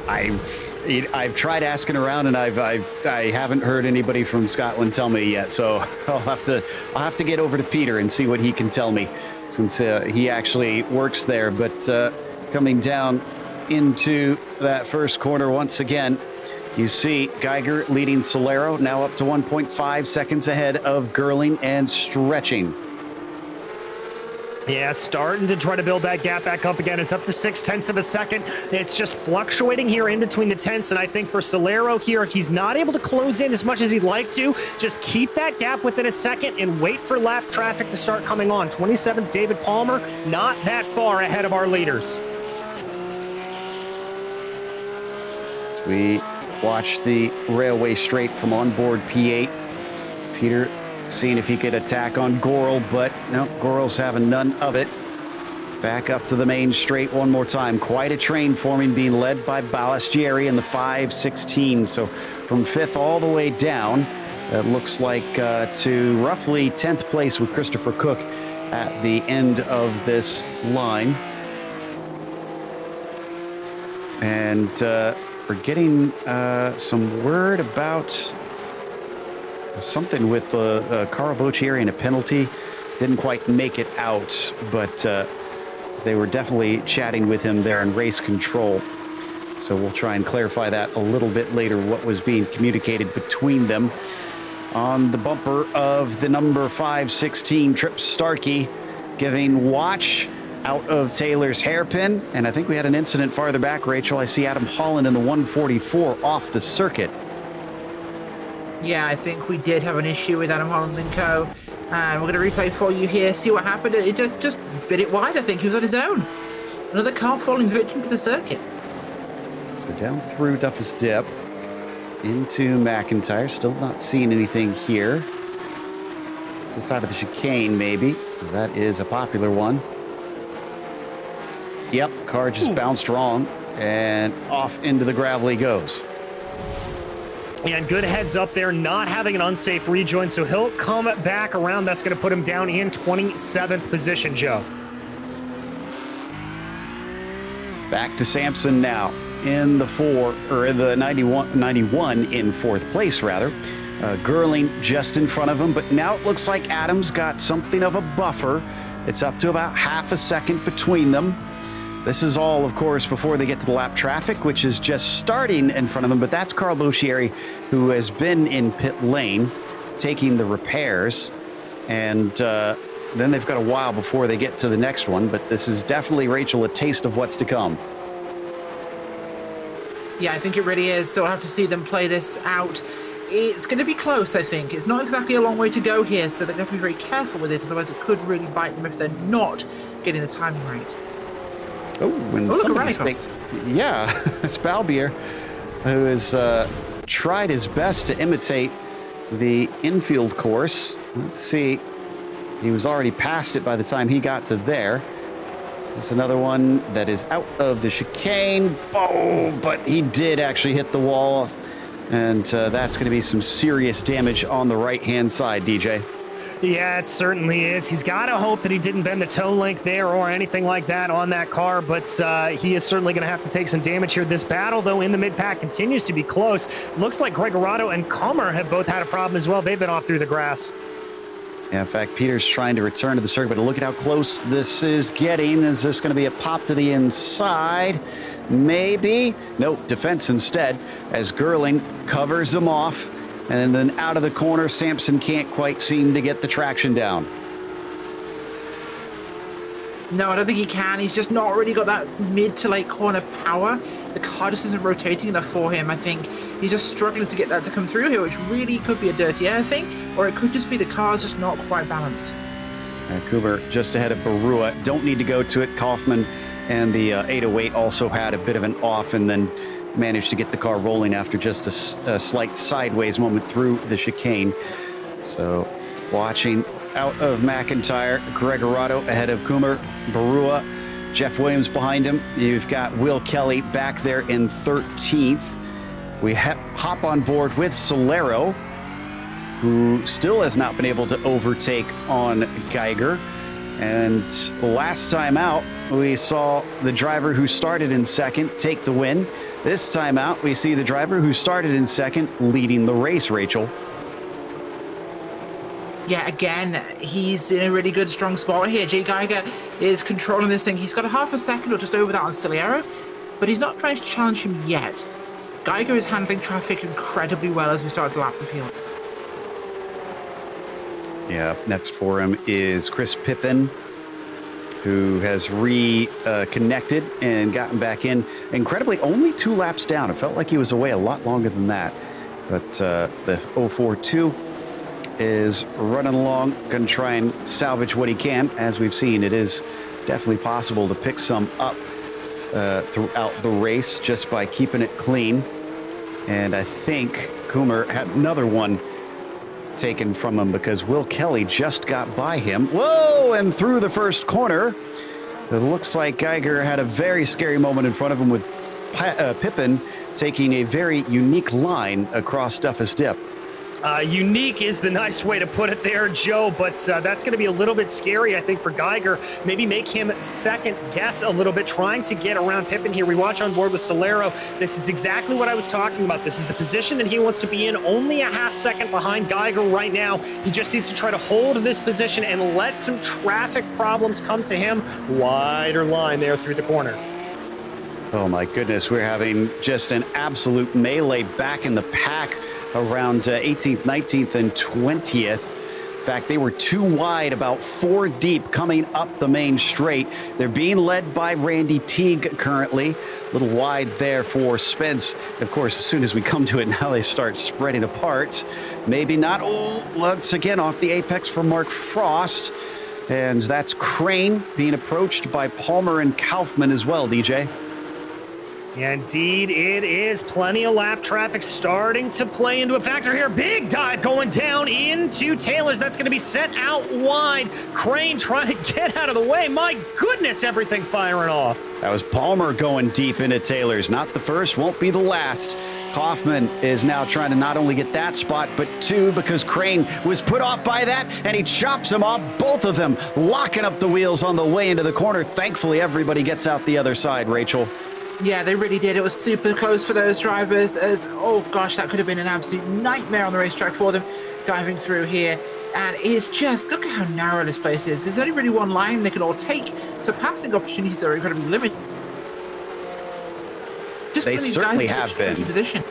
I've tried asking around, and I haven't heard anybody from Scotland tell me yet. So I'll have to get over to Peter and see what he can tell me, since he actually works there. But coming down into that first corner once again, you see Geiger leading Solero, now up to 1.5 seconds ahead of Gerling and stretching. Yeah, starting to try to build that gap back up again. It's up to 0.6 of a second. It's just fluctuating here in between the tenths, and I think for Solero here, if he's not able to close in as much as he'd like to, just keep that gap within a second and wait for lap traffic to start coming on. 27th, David Palmer, not that far ahead of our leaders. As we watch the railway straight from onboard P8, Peter seeing if he could attack on Goral, but no, Goral's having none of it. Back up to the main straight one more time. Quite a train forming, being led by Balastieri in the 5:16. So from 5th all the way down, it looks like to roughly 10th place with Christopher Cook at the end of this line. And we're getting some word about something with Carl Boccieri and a penalty. Didn't quite make it out, but they were definitely chatting with him there in race control. So we'll try and clarify that a little bit later, what was being communicated between them. On the bumper of the number 516, Trip Starkey giving watch out of Taylor's hairpin. And I think we had an incident farther back, Rachel. I see Adam Holland in the 144 off the circuit. Yeah, I think we did have an issue with Adam Holland and Co. And we're going to replay for you here, see what happened. It just bit it wide, I think. He was on his own. Another car falling victim to the circuit. So down through Duffus Dip into McIntyre. Still not seeing anything here. It's the side of the chicane, maybe, because that is a popular one. Yep, car just bounced wrong, and off into the gravel he goes. And good heads up there, not having an unsafe rejoin, so he'll come back around. That's going to put him down in 27th position, Joe. Back to Sampson now in the 91 in fourth place, rather. Gerling just in front of him, but now it looks like Adams got something of a buffer. It's up to about half a second between them. This is all, of course, before they get to the lap traffic, which is just starting in front of them, but that's Carl Boschieri, who has been in pit lane taking the repairs, and then they've got a while before they get to the next one, but this is definitely, Rachel, a taste of what's to come. Yeah, I think it really is, so I'll have to see them play this out. It's going to be close, I think. It's not exactly a long way to go here, so they're going to have to be very careful with it, otherwise it could really bite them if they're not getting the timing right. Oh, and look, a somebody rally yeah, it's Balbier, who has tried his best to imitate the infield course. Let's see. He was already past it by the time he got to there. Is this another one that is out of the chicane? Oh, but he did actually hit the wall, and that's going to be some serious damage on the right-hand side, DJ. Yeah, it certainly is. He's got to hope that he didn't bend the toe length there or anything like that on that car, but he is certainly going to have to take some damage here. This battle, though, in the mid-pack continues to be close. Looks like Gregorato and Comer have both had a problem as well. They've been off through the grass. Yeah, in fact, Peter's trying to return to the circuit, but look at how close this is getting. Is this going to be a pop to the inside? Maybe. Nope, defense instead, as Gerling covers him off. And then out of the corner, Sampson can't quite seem to get the traction down. No, I don't think he can. He's just not really got that mid to late corner power. The car just isn't rotating enough for him. I think he's just struggling to get that to come through here, which really could be a dirty air thing, or it could just be the car's just not quite balanced. Cooper just ahead of Barua. Don't need to go to it. Kaufman and the 808 also had a bit of an off, and then managed to get the car rolling after just a slight sideways moment through the chicane. So watching out of McIntyre, Gregorato ahead of Coomer, Barua, Jeff Williams behind him. You've got Will Kelly back there in 13th. We hop on board with Solero, who still has not been able to overtake on Geiger. And last time out, we saw the driver who started in second take the win. This time out, we see the driver who started in second leading the race, Rachel. Yeah, again, he's in a really good, strong spot here. Jay Geiger is controlling this thing. He's got a half a second or just over that on Ciliero, but he's not trying to challenge him yet. Geiger is handling traffic incredibly well as we start to lap the field. Yeah, next for him is Chris Pippin, who has reconnected and gotten back in. Incredibly, only 2 laps down. It felt like he was away a lot longer than that. But the 042 is running along, going to try and salvage what he can. As we've seen, it is definitely possible to pick some up throughout the race just by keeping it clean. And I think Coomer had another one taken from him because Will Kelly just got by him. Whoa, and through the first corner. It looks like Geiger had a very scary moment in front of him with Pippin taking a very unique line across Duffus Dip. Unique is the nice way to put it there, Joe, but that's going to be a little bit scary, I think, for Geiger. Maybe make him second guess a little bit, trying to get around Pippin here. We watch on board with Solero. This is exactly what I was talking about. This is the position that he wants to be in, only a half second behind Geiger right now. He just needs to try to hold this position and let some traffic problems come to him. Wider line there through the corner. Oh my goodness, we're having just an absolute melee back in the pack around 18th, 19th, and 20th. In fact, they were too wide, about 4 deep coming up the main straight. They're being led by Randy Teague currently. A little wide there for Spence. Of course, as soon as we come to it now, they start spreading apart. Maybe not. Oh, once again off the apex for Mark Frost. And that's Crane being approached by Palmer and Kaufman as well, DJ. Yeah, indeed, it is. Plenty of lap traffic starting to play into a factor here. Big dive going down into Taylor's. That's going to be set out wide. Crane trying to get out of the way. My goodness, everything firing off. That was Palmer going deep into Taylor's. Not the first, won't be the last. Kaufman is now trying to not only get that spot, but 2, because Crane was put off by that, and he chops them off, both of them, locking up the wheels on the way into the corner. Thankfully, everybody gets out the other side, Rachel. Yeah, they really did. It was super close for those drivers as, oh gosh, that could have been an absolute nightmare on the racetrack for them, diving through here. And it's just, look at how narrow this place is. There's only really one line they can all take, so passing opportunities are incredibly limited. Just They certainly have been. Position.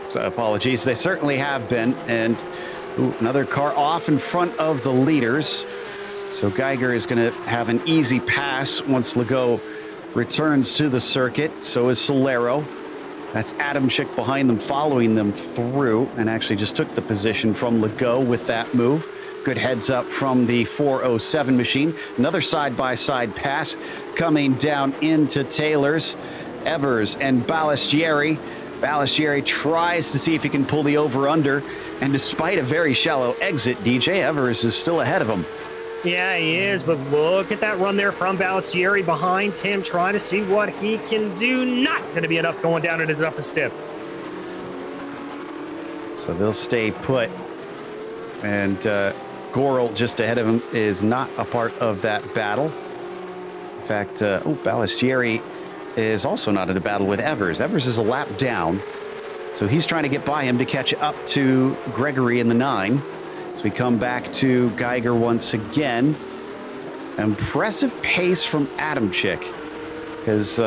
So apologies, they certainly have been. And another car off in front of the leaders. So Geiger is going to have an easy pass once Legault returns to the circuit. So is Solero. That's Adamczyk behind them, following them through, and actually just took the position from Legault with that move. Good heads up from the 407 machine. Another side-by-side pass coming down into Taylor's. Evers and Balistieri. Balistieri tries to see if he can pull the over-under, and despite a very shallow exit, DJ Evers is still ahead of him. Yeah, he is, but look at that run there from Balistieri behind him, trying to see what he can do. Not going to be enough going down into the toughest step. So they'll stay put, and Gorel just ahead of him is not a part of that battle. In fact, Balistieri is also not in a battle with Evers. Evers is a lap down, so he's trying to get by him to catch up to Gregory in the 9. So we come back to Geiger once again. Impressive pace from Adamczyk, because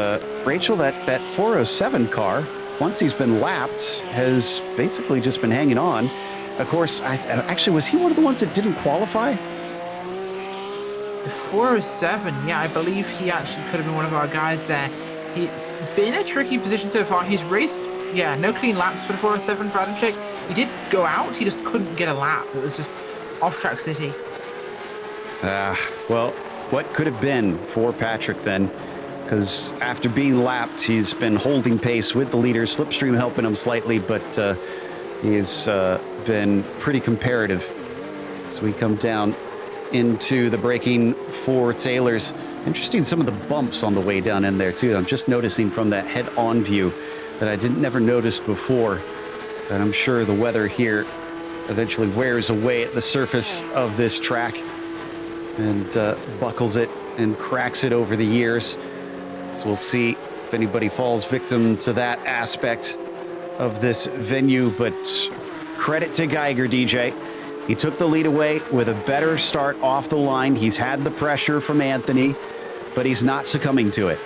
Rachel, that 407 car, once he's been lapped, has basically just been hanging on. Of course, actually, was he one of the ones that didn't qualify? The 407, yeah, I believe he actually could have been one of our guys there. He's been a tricky position so far. He's raced, yeah, no clean laps for the 407 for Adamczyk. He did go out, he just couldn't get a lap. It was just off-track city. Well, what could have been for Patrick then? Because after being lapped, he's been holding pace with the leaders, slipstream helping him slightly, but he's been pretty comparative. So we come down into the braking for Taylor's. Interesting, some of the bumps on the way down in there too. I'm just noticing from that head-on view that I never noticed before. And I'm sure the weather here eventually wears away at the surface of this track and buckles it and cracks it over the years. So we'll see if anybody falls victim to that aspect of this venue. But credit to Geiger, DJ. He took the lead away with a better start off the line. He's had the pressure from Anthony, but he's not succumbing to it.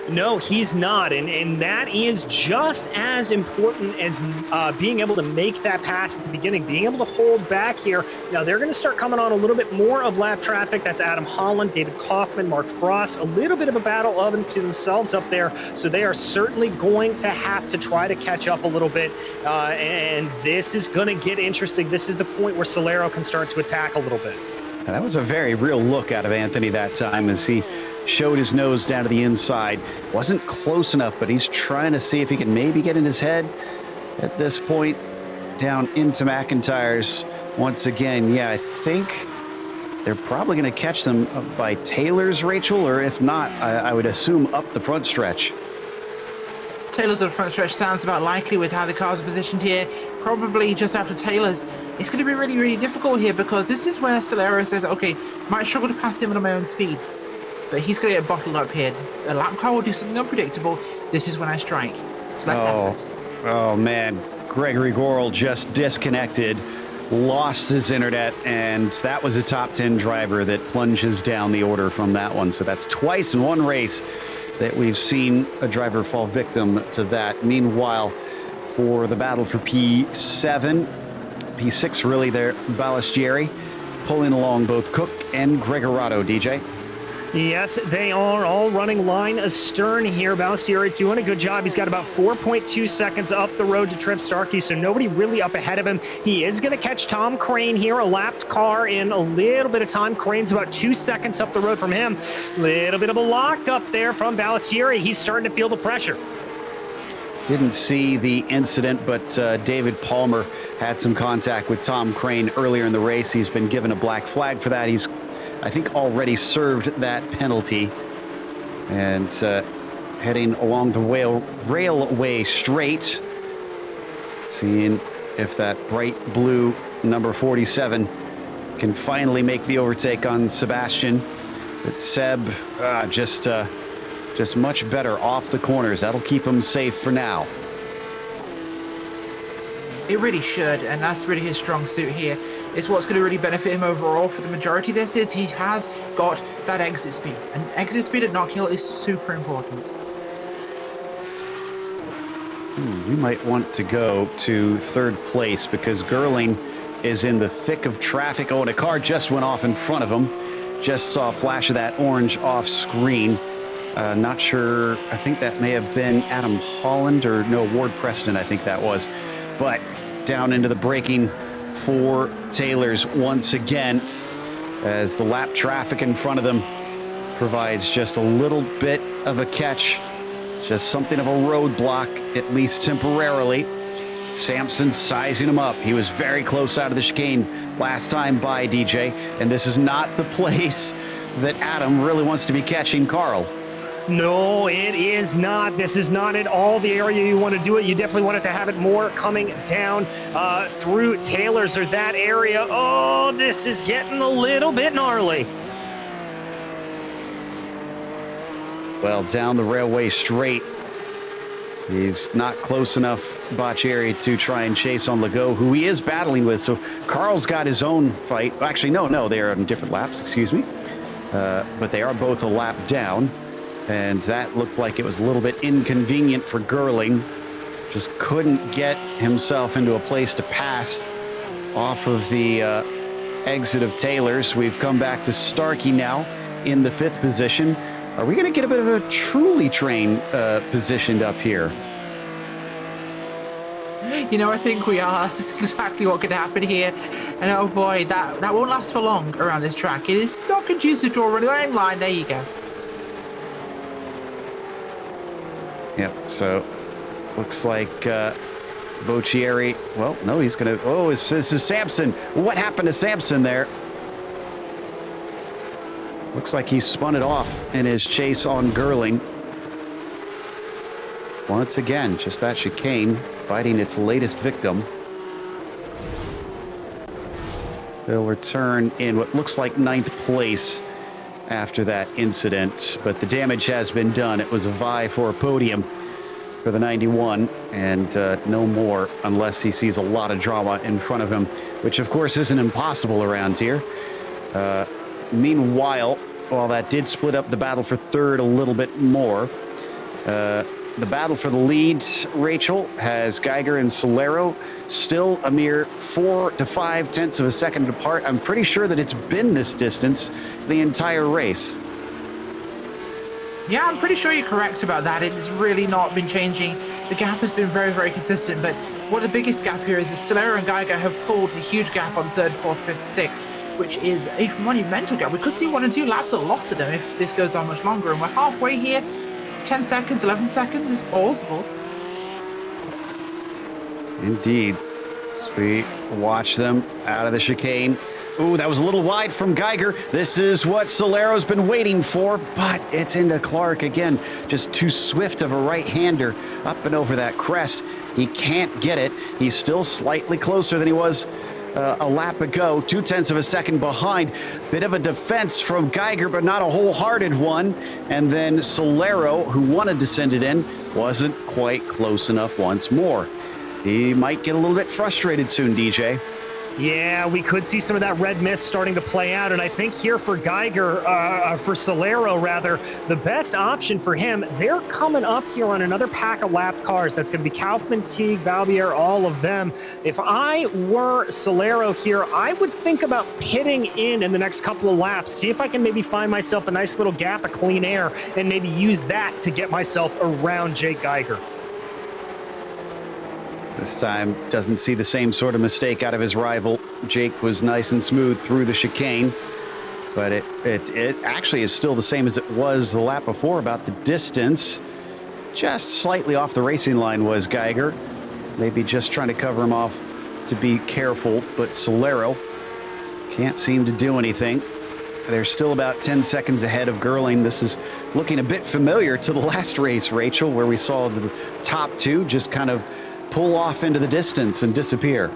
No, he's not, and that is just as important as being able to make that pass at the beginning, being able to hold back here. Now, they're going to start coming on a little bit more of lap traffic. That's Adam Holland, David Kaufman, Mark Frost, a little bit of a battle of them to themselves up there, so they are certainly going to have to try to catch up a little bit, and this is going to get interesting. This is the point where Solero can start to attack a little bit. Now, that was a very real look out of Anthony that time as he showed his nose down to the inside. Wasn't close enough, but he's trying to see if he can maybe get in his head at this point down into McIntyre's once again. Yeah, I think they're probably going to catch them by Taylor's, Rachel, or if not, I would assume up the front stretch. Taylor's on the front stretch sounds about likely with how the cars are positioned here. Probably just after Taylor's. It's going to be really, really difficult here because this is where Solero says, okay, might struggle to pass him at my own speed. But he's going to get bottled up here. A lap car will do something unpredictable. This is when I strike. So less effort. Oh, man. Gregory Gorel just disconnected, lost his internet, and that was a top 10 driver that plunges down the order from that one. So that's twice in one race that we've seen a driver fall victim to that. Meanwhile, for the battle for P7, P6 really there, Balistieri, pulling along both Cook and Gregorato, DJ. Yes, they are all running line astern here. Balistieri doing a good job. He's got about 4.2 seconds up the road to Trip Starkey, so nobody really up ahead of him. He is going to catch Tom Crane here, a lapped car in a little bit of time. Crane's about 2 seconds up the road from him. Little bit of a lock up there from Balistieri. He's starting to feel the pressure. Didn't see the incident, but David Palmer had some contact with Tom Crane earlier in the race. He's been given a black flag for that. He's, I think, already served that penalty. And heading along the railway straight, seeing if that bright blue number 47 can finally make the overtake on Sebastian. But Seb just much better off the corners. That'll keep him safe for now. It really should, and that's really his strong suit here. It's what's going to really benefit him overall for the majority of this is he has got that exit speed. And exit speed at Knockhill is super important. We might want to go to third place because Gerling is in the thick of traffic. Oh, and a car just went off in front of him. Just saw a flash of that orange off screen. Not sure. I think that may have been Adam Holland or no, Ward Preston, I think that was. But down into the braking for Taylor's once again as the lap traffic in front of them provides just a little bit of a catch, just something of a roadblock, at least temporarily. Sampson sizing him up. He was very close out of the chicane last time by, DJ, and this is not the place that Adam really wants to be catching Carl. No, it is not. This is not at all the area you want to do it. You definitely want it to have it more coming down through Taylor's or that area. Oh, this is getting a little bit gnarly. Well, down the railway straight. He's not close enough, Boccieri, to try and chase on Legault, who he is battling with. So Carl's got his own fight. Actually, no, they are on different laps, excuse me. But they are both a lap down. And that looked like it was a little bit inconvenient for Gerling. Just couldn't get himself into a place to pass off of the exit of Taylor's. We've come back to Starkey now in the 5th position. Are we going to get a bit of a truly train positioned up here? You know, I think we are. That's exactly what could happen here. And oh boy, that won't last for long around this track. It is not conducive to a running line. There you go. Yep, so looks like Boccieri, well, no, he's going to, oh, this is Sampson. What happened to Sampson there? Looks like he spun it off in his chase on Gerling. Once again, just that chicane biting its latest victim. They'll return in what looks like 9th place after that incident, but the damage has been done. It was a vie for a podium for the 91, and no more unless he sees a lot of drama in front of him, which of course isn't impossible around here. Meanwhile, while that did split up the battle for third a little bit more, the battle for the lead, Rachel, has Geiger and Solero still a mere 4 to 5 tenths of a second apart. I'm pretty sure that it's been this distance the entire race. Yeah, I'm pretty sure you're correct about that. It's really not been changing. The gap has been very, very consistent, but what the biggest gap here is Solero and Geiger have pulled a huge gap on 3rd, 4th, 5th, 6th, which is a monumental gap. We could see 1 and 2 laps, a lot of them, if this goes on much longer, and we're halfway here. 10 seconds, 11 seconds is plausible. Indeed. So we watch them out of the chicane. Ooh, that was a little wide from Geiger. This is what Solero's been waiting for, but it's into Clark again. Just too swift of a right-hander up and over that crest. He can't get it. He's still slightly closer than he was a lap ago, 2 tenths of a second behind. Bit of a defense from Geiger, but not a wholehearted one. And then Solero, who wanted to send it in, wasn't quite close enough once more. He might get a little bit frustrated soon, DJ. Yeah, we could see some of that red mist starting to play out, and I think here for for Solero rather, the best option for him, they're coming up here on another pack of lapped cars. That's going to be Kaufman, Teague, Valbier, all of them. If I were Solero here, I would think about pitting in the next couple of laps, see if I can maybe find myself a nice little gap of clean air, and maybe use that to get myself around Jake Geiger. This time doesn't see the same sort of mistake out of his rival. Jake was nice and smooth through the chicane, but it actually is still the same as it was the lap before, about the distance. Just slightly off the racing line was Geiger. Maybe just trying to cover him off to be careful, but Solero can't seem to do anything. They're still about 10 seconds ahead of Gerling. This is looking a bit familiar to the last race, Rachel, where we saw the top two just kind of pull off into the distance and disappear.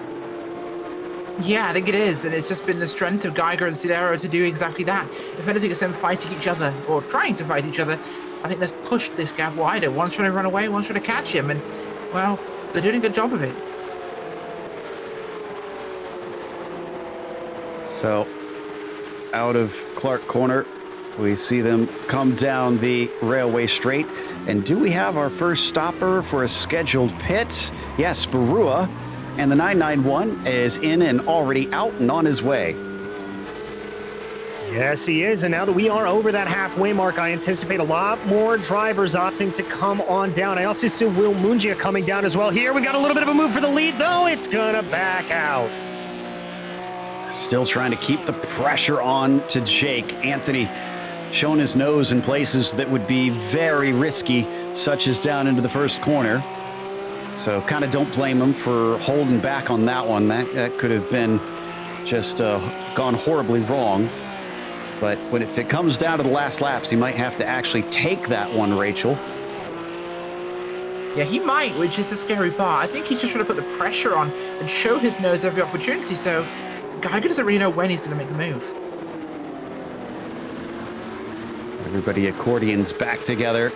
Yeah, I think it is, and it's just been the strength of Geiger and Solero to do exactly that. If anything, it's them fighting each other, or trying to fight each other. I think that's pushed this gap wider. One's trying to run away, one's trying to catch him, and, well, they're doing a good job of it. So, out of Clark Corner, we see them come down the railway straight. And do we have our first stopper for a scheduled pit? Yes, Barua. And the 991 is in and already out and on his way. Yes, he is. And now that we are over that halfway mark, I anticipate a lot more drivers opting to come on down. I also see Will Mungia coming down as well. Here we got a little bit of a move for the lead, though. It's going to back out. Still trying to keep the pressure on to Jake. Anthony showing his nose in places that would be very risky, such as down into the first corner. So kind of don't blame him for holding back on that one. That could have been just gone horribly wrong. But if it comes down to the last laps, he might have to actually take that one, Rachel. Yeah, he might, which is the scary part. I think he's just trying to put the pressure on and show his nose every opportunity, so Geiger doesn't really know when he's going to make the move. Everybody accordions back together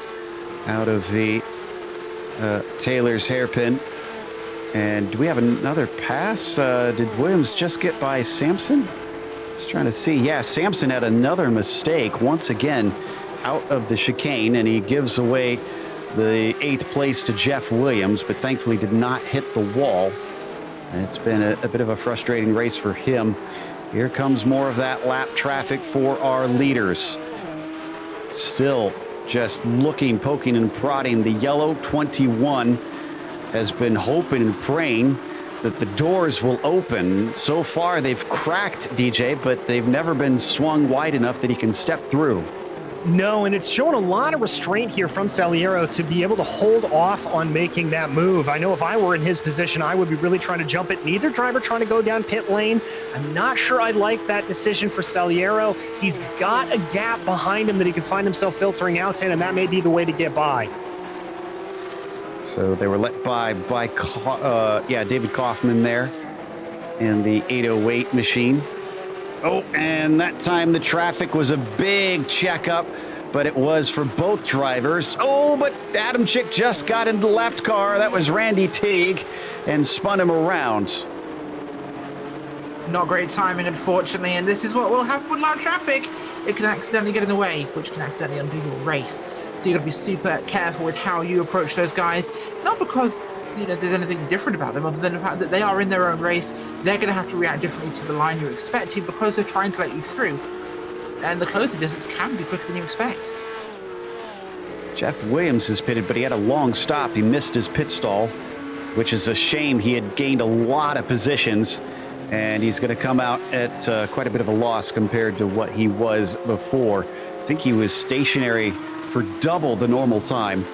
out of the Taylor's hairpin. And do we have another pass? Did Williams just get by Sampson? Just trying to see. Yeah, Sampson had another mistake once again out of the chicane, and he gives away the 8th place to Jeff Williams, but thankfully did not hit the wall. And it's been a bit of a frustrating race for him. Here comes more of that lap traffic for our leaders. Still just looking, poking, and prodding. The yellow 21 has been hoping and praying that the doors will open. So far, they've cracked, DJ, but they've never been swung wide enough that he can step through. No, and it's shown a lot of restraint here from Saliero to be able to hold off on making that move. I know if I were in his position, I would be really trying to jump it. Neither driver trying to go down pit lane. I'm not sure I like that decision for Saliero. He's got a gap behind him that he could find himself filtering out in, and that may be the way to get by. So they were let by David Kaufman there in the 808 machine. Oh, and that time the traffic was a big checkup, but it was for both drivers. Oh, but Adam Chick just got into the lapped car. That was Randy Teague and spun him around. Not great timing, unfortunately, and this is what will happen with loud traffic. It can accidentally get in the way, which can accidentally undo your race. So you've got to be super careful with how you approach those guys, not because there's anything different about them other than the fact that they are in their own race. They're going to have to react differently to the line you're expecting because they're trying to let you through. And the closing distance can be quicker than you expect. Jeff Williams is pitted, but he had a long stop. He missed his pit stall, which is a shame. He had gained a lot of positions, and he's going to come out at quite a bit of a loss compared to what he was before. I think he was stationary for double the normal time,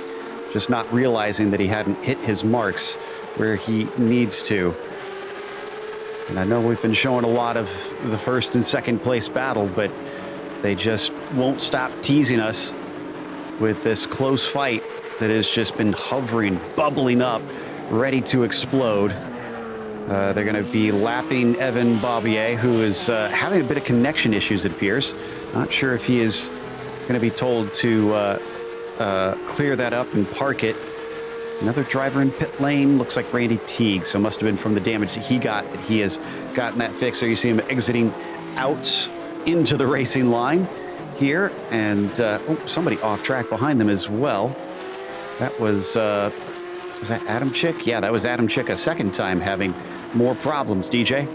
just not realizing that he hadn't hit his marks where he needs to. And I know we've been showing a lot of the first and second place battle, but they just won't stop teasing us with this close fight that has just been hovering, bubbling up, ready to explode. They're going to be lapping Evan Barbier, who is having a bit of connection issues, it appears. Not sure if he is going to be told to clear that up and park it. Another driver in pit lane, looks like Randy Teague, so must have been from the damage that he got that he has gotten that fixed. So you see him exiting out into the racing line here, and somebody off track behind them as well. That was that Adam Chick? Yeah, that was Adam Chick a second time having more problems, DJ.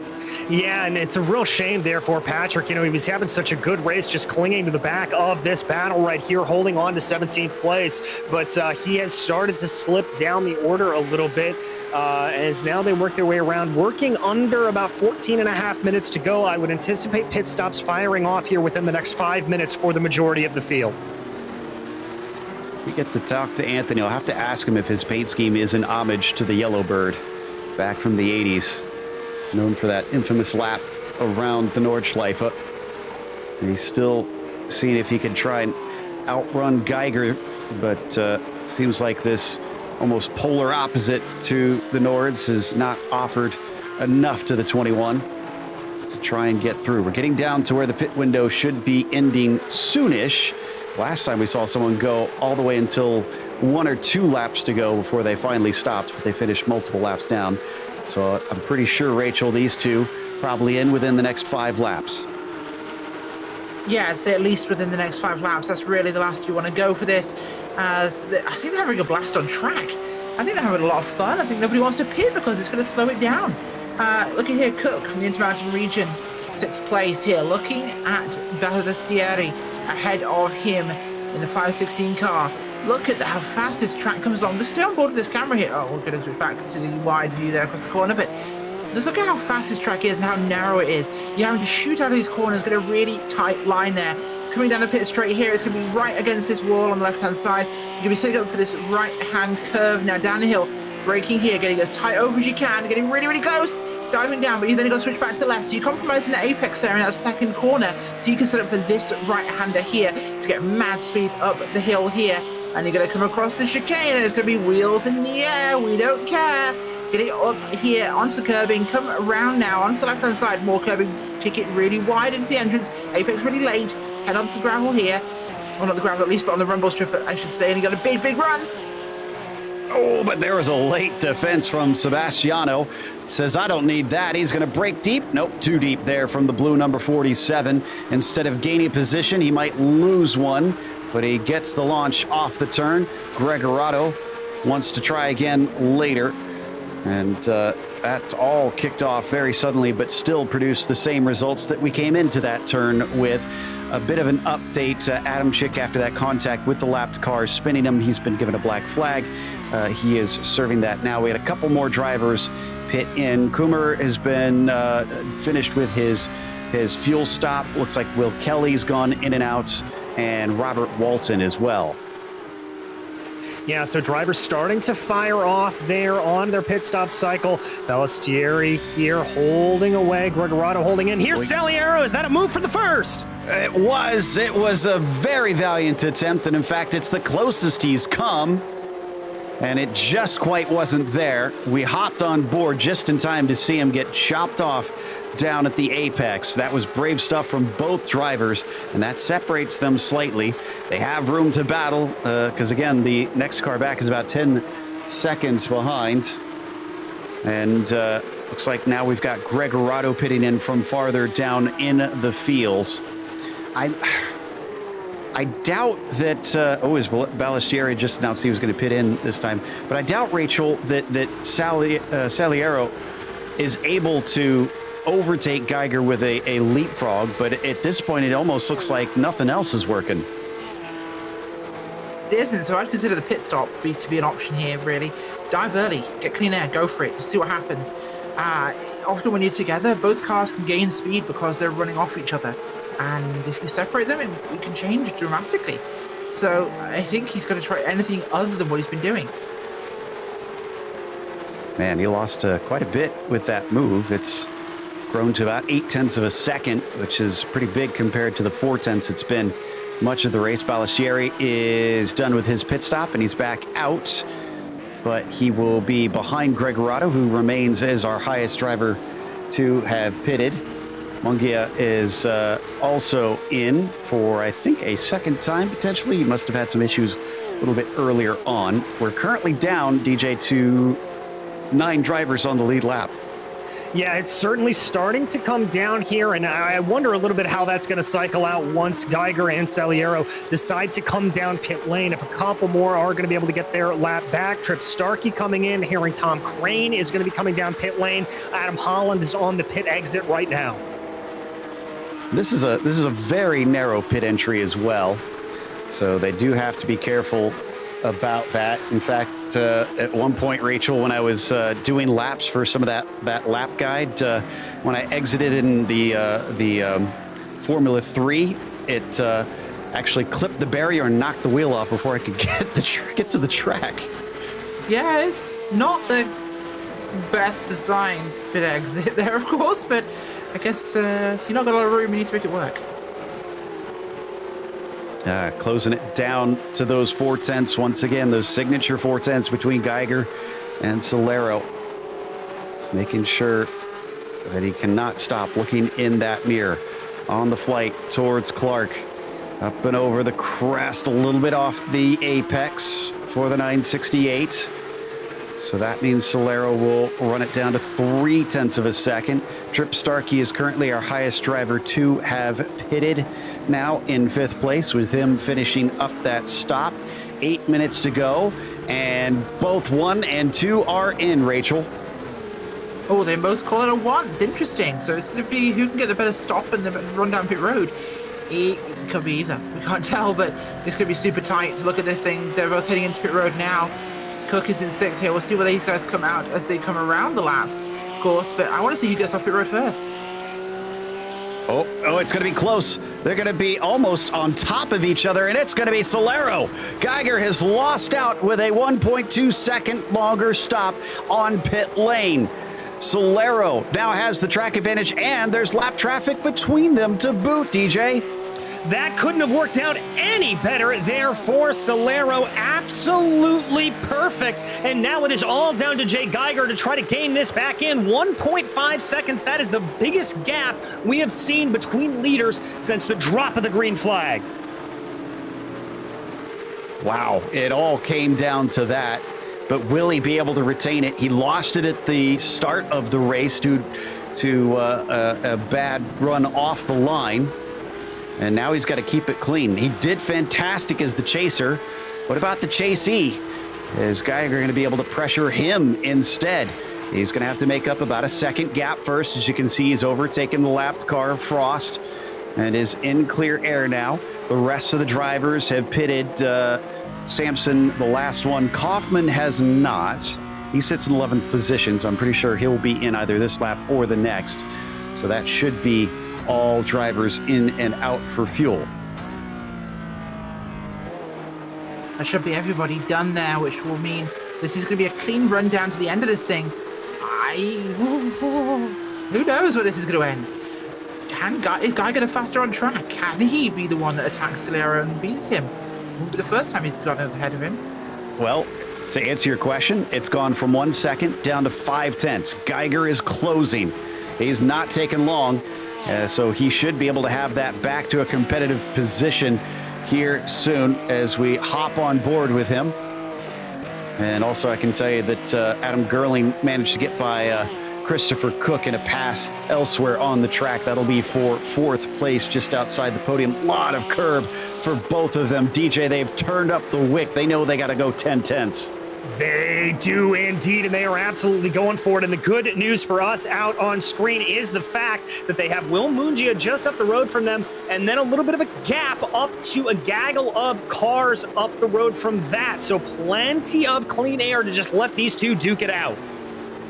Yeah, and it's a real shame there for Patrick. You know, he was having such a good race, just clinging to the back of this battle right here, holding on to 17th place. But he has started to slip down the order a little bit as now they work their way around, working under about 14 and a half minutes to go. I would anticipate pit stops firing off here within the next 5 minutes for the majority of the field. We get to talk to Anthony. I'll have to ask him if his paint scheme is an homage to the Yellowbird back from the 80s. Known for that infamous lap around the Nordschleife. And he's still seeing if he can try and outrun Geiger, but seems like this almost polar opposite to the Nords has not offered enough to the 21 to try and get through. We're getting down to where the pit window should be ending soonish. Last time we saw someone go all the way until 1 or 2 laps to go before they finally stopped, but they finished multiple laps down. So I'm pretty sure, Rachel, these two probably in within the next 5 laps. Yeah, I'd say at least within the next 5 laps. That's really the last you want to go for this. I think they're having a blast on track. I think they're having a lot of fun. I think nobody wants to pit because it's going to slow it down. Look at here, Cook from the Intermountain region, 6th place here, looking at Balastieri ahead of him in the 516 car. Look at how fast this track comes along. Just stay on board with this camera here. Oh, we're going to switch back to the wide view there across the corner, but just look at how fast this track is and how narrow it is. You're having to shoot out of these corners, get a really tight line there. Coming down the pit straight here, it's going to be right against this wall on the left-hand side. You're going to be setting up for this right-hand curve now down the hill. Braking here, getting as tight over as you can, getting really, really close. Diving down, but you've then got to switch back to the left. So you're compromising the apex there in that second corner. So you can set up for this right-hander here to get mad speed up the hill here. And you're going to come across the chicane, and it's going to be wheels in the air. We don't care. Get it up here onto the curbing. Come around now onto the left-hand side. More curbing. Take it really wide into the entrance. Apex really late. Head onto the gravel here. Well, not the gravel at least, but on the rumble strip, I should say. And you got a big, big run. Oh, but there was a late defense from Sebastiano. Says, I don't need that. He's going to break deep. Nope, too deep there from the blue number 47. Instead of gaining position, he might lose one. But he gets the launch off the turn. Gregorato wants to try again later. And that all kicked off very suddenly, but still produced the same results that we came into that turn with. A bit of an update to Adam Chick after that contact with the lapped cars, spinning him. He's been given a black flag. He is serving that now. We had a couple more drivers pit in. Coomer has been finished with his fuel stop. Looks like Will Kelly's gone in and out, and Robert Walton as well. Yeah, so drivers starting to fire off there on their pit stop cycle. Balastieri here holding away. Gregorato holding in. Here's Saliero. Is that a move for the first? It was a very valiant attempt, and in fact, it's the closest he's come, and it just quite wasn't there. We hopped on board just in time to see him get chopped off down at the apex. That was brave stuff from both drivers, and that separates them slightly. They have room to battle because, again, the next car back is about 10 seconds behind. And looks like now we've got Gregorato pitting in from farther down in the field. I doubt that, is Balastieri just announced he was going to pit in this time, but I doubt, Rachel, that Saliero is able to overtake Geiger with a leapfrog, but at this point it almost looks like nothing else is working. It isn't, so I'd consider the pit stop to be an option here, really. Dive early, get clean air, go for it, just see what happens. Often when you're together, both cars can gain speed because they're running off each other, and if you separate them, it can change dramatically. So I think he's got to try anything other than what he's been doing. Man, he lost quite a bit with that move. It's grown to about 0.8 of a second, which is pretty big compared to the 0.4 it's been much of the race. Balastieri is done with his pit stop, and he's back out, but he will be behind Gregorato, who remains as our highest driver to have pitted. Mungia is also in for, I think, a second time, potentially. He must have had some issues little bit earlier on. We're currently down, DJ, to 9 drivers on the lead lap. Yeah, it's certainly starting to come down here, and I wonder a little bit how that's going to cycle out once Geiger and Saliero decide to come down pit lane. If a couple more are going to be able to get their lap back. Trip Starkey coming in, hearing Tom Crane is going to be coming down pit lane. Adam Holland is on the pit exit right now. This is a very narrow pit entry as well, so they do have to be careful about that. In fact, at one point, Rachel, when I was doing laps for some of that lap guide, when I exited in the Formula 3, it actually clipped the barrier and knocked the wheel off before I could get to the track. Yeah, it's not the best designed pit exit there, of course, but I guess you're not got a lot of room. You need to make it work. Closing it down to those 4/10 once again, those signature 4/10 between Geiger and Solero. Just making sure that he cannot stop looking in that mirror. On the flight towards Clark. Up and over the crest, a little bit off the apex for the 968. So that means Solero will run it down to 0.3 of a second. Trip Starkey is currently our highest driver to have pitted, now in 5th place, with him finishing up that stop. 8 minutes to go, and both 1 and 2 are in, Rachel. Oh, they both call it a 1. It's interesting. So it's going to be who can get the better stop and the better run down pit road. It could be either. We can't tell, but it's going to be super tight. Look at this thing. They're both heading into pit road now. Cook is in 6th here. We'll see where these guys come out as they come around the lap, of course, but I want to see who gets off pit road first. Oh, it's going to be close. They're going to be almost on top of each other, and it's going to be Solero. Geiger has lost out with a 1.2 second longer stop on pit lane. Solero now has the track advantage, and there's lap traffic between them to boot, DJ. That couldn't have worked out any better there for Solero. Absolutely perfect. And now it is all down to Jay Geiger to try to gain this back in. 1.5 seconds. That is the biggest gap we have seen between leaders since the drop of the green flag. Wow, it all came down to that. But will he be able to retain it? He lost it at the start of the race due to a bad run off the line. And now he's got to keep it clean. He did fantastic as the chaser. What about the chasee? Is Geiger going to be able to pressure him instead? He's going to have to make up about a second gap first. As you can see, he's overtaken the lapped car of Frost and is in clear air now. The rest of the drivers have pitted. Sampson, the last one. Kaufman has not. He sits in 11th position, so I'm pretty sure he'll be in either this lap or the next. So that should be all drivers in and out for fuel. That should be everybody done there, which will mean this is going to be a clean run down to the end of this thing. Who knows where this is going to end? Is Guy getting faster on track? Can he be the one that attacks Solero and beats him? It won't be the first time he's gotten ahead of him. Well, to answer your question, it's gone from 1 second down to 0.5. Geiger is closing. He's not taking long. So he should be able to have that back to a competitive position here soon as we hop on board with him. And also I can tell you that Adam Gerling managed to get by Christopher Cook in a pass elsewhere on the track. That'll be for 4th place just outside the podium. Lot of curb for both of them. DJ, they've turned up the wick. They know they got to go 10/10. They do indeed, and they are absolutely going for it. And the good news for us out on screen is the fact that they have Will Mungia just up the road from them, and then a little bit of a gap up to a gaggle of cars up the road from that. So plenty of clean air to just let these two duke it out.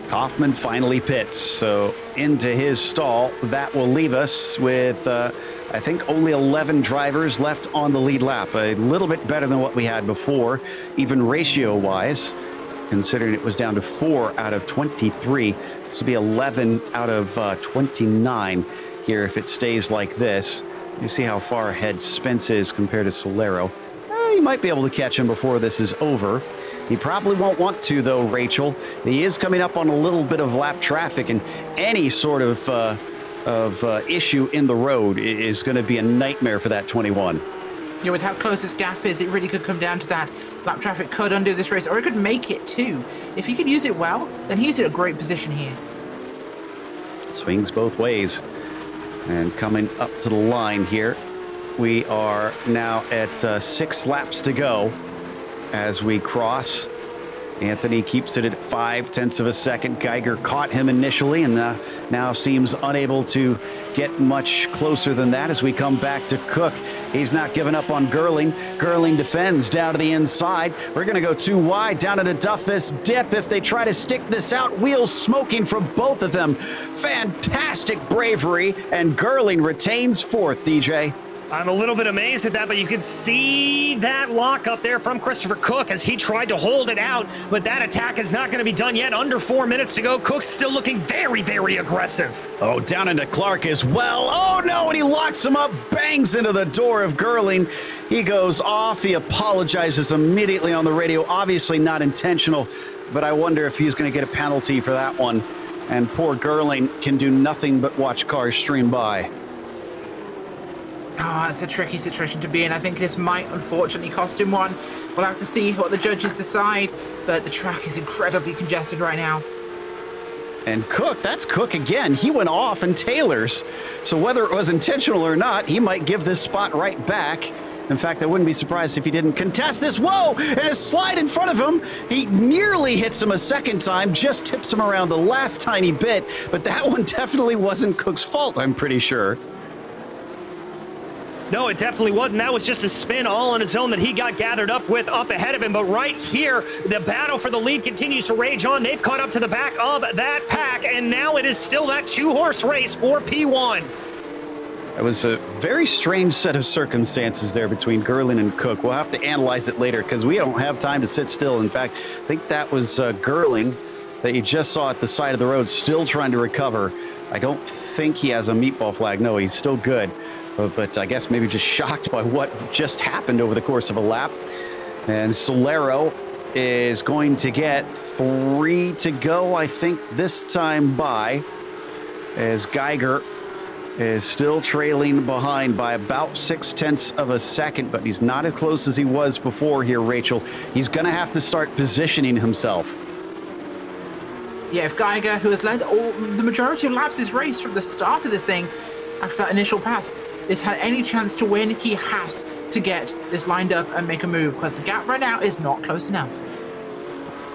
Kaufman finally pits, so into his stall. That will leave us with, I think, only 11 drivers left on the lead lap. A little bit better than what we had before, even ratio-wise, considering it was down to 4 out of 23. This will be 11 out of 29 here if it stays like this. You see how far ahead Spence is compared to Solero. You might be able to catch him before this is over. He probably won't want to, though, Rachel. He is coming up on a little bit of lap traffic, and any sort of issue in the road is going to be a nightmare for that 21. Yeah, with how close this gap is, it really could come down to that. Lap traffic could undo this race, or it could make it too. If he could use it well, then he's in a great position here. Swings both ways. And coming up to the line here, we are now at 6 laps to go as we cross. Anthony keeps it at 0.5 of a second. Geiger caught him initially and now seems unable to get much closer than that as we come back to Cook. He's not giving up on Gerling. Gerling defends down to the inside. We're going to go too wide down into Duffus dip if they try to stick this out. Wheels smoking from both of them. Fantastic bravery, and Gerling retains 4th, DJ. I'm a little bit amazed at that, but you can see that lock up there from Christopher Cook as he tried to hold it out, but that attack is not going to be done yet. Under 4 minutes to go. Cook's still looking very, very aggressive. Oh, down into Clark as well. Oh, no, and he locks him up, bangs into the door of Gerling. He goes off. He apologizes immediately on the radio. Obviously not intentional, but I wonder if he's going to get a penalty for that one. And poor Gerling can do nothing but watch cars stream by. Ah, it's a tricky situation to be in. I think this might unfortunately cost him one. We'll have to see what the judges decide, but the track is incredibly congested right now. And Cook, that's Cook again. He went off in Taylor's. So whether it was intentional or not, he might give this spot right back. In fact, I wouldn't be surprised if he didn't contest this. Whoa! And a slide in front of him. He nearly hits him a second time, just tips him around the last tiny bit. But that one definitely wasn't Cook's fault, I'm pretty sure. No, it definitely wasn't. That was just a spin all on his own that he got gathered up with up ahead of him. But right here, the battle for the lead continues to rage on. They've caught up to the back of that pack, and now it is still that 2-horse race for P1. It was a very strange set of circumstances there between Gerling and Cook. We'll have to analyze it later because we don't have time to sit still. In fact, I think that was Gerling that you just saw at the side of the road still trying to recover. I don't think he has a meatball flag. No, he's still good. But I guess maybe just shocked by what just happened over the course of a lap. And Solero is going to get 3 to go, I think, this time by, as Geiger is still trailing behind by about 0.6 of a second, but he's not as close as he was before here, Rachel. He's going to have to start positioning himself. Yeah, if Geiger, who has led the majority of laps this race from the start of this thing, after that initial pass, has had any chance to win, he has to get this lined up and make a move, because the gap right now is not close enough.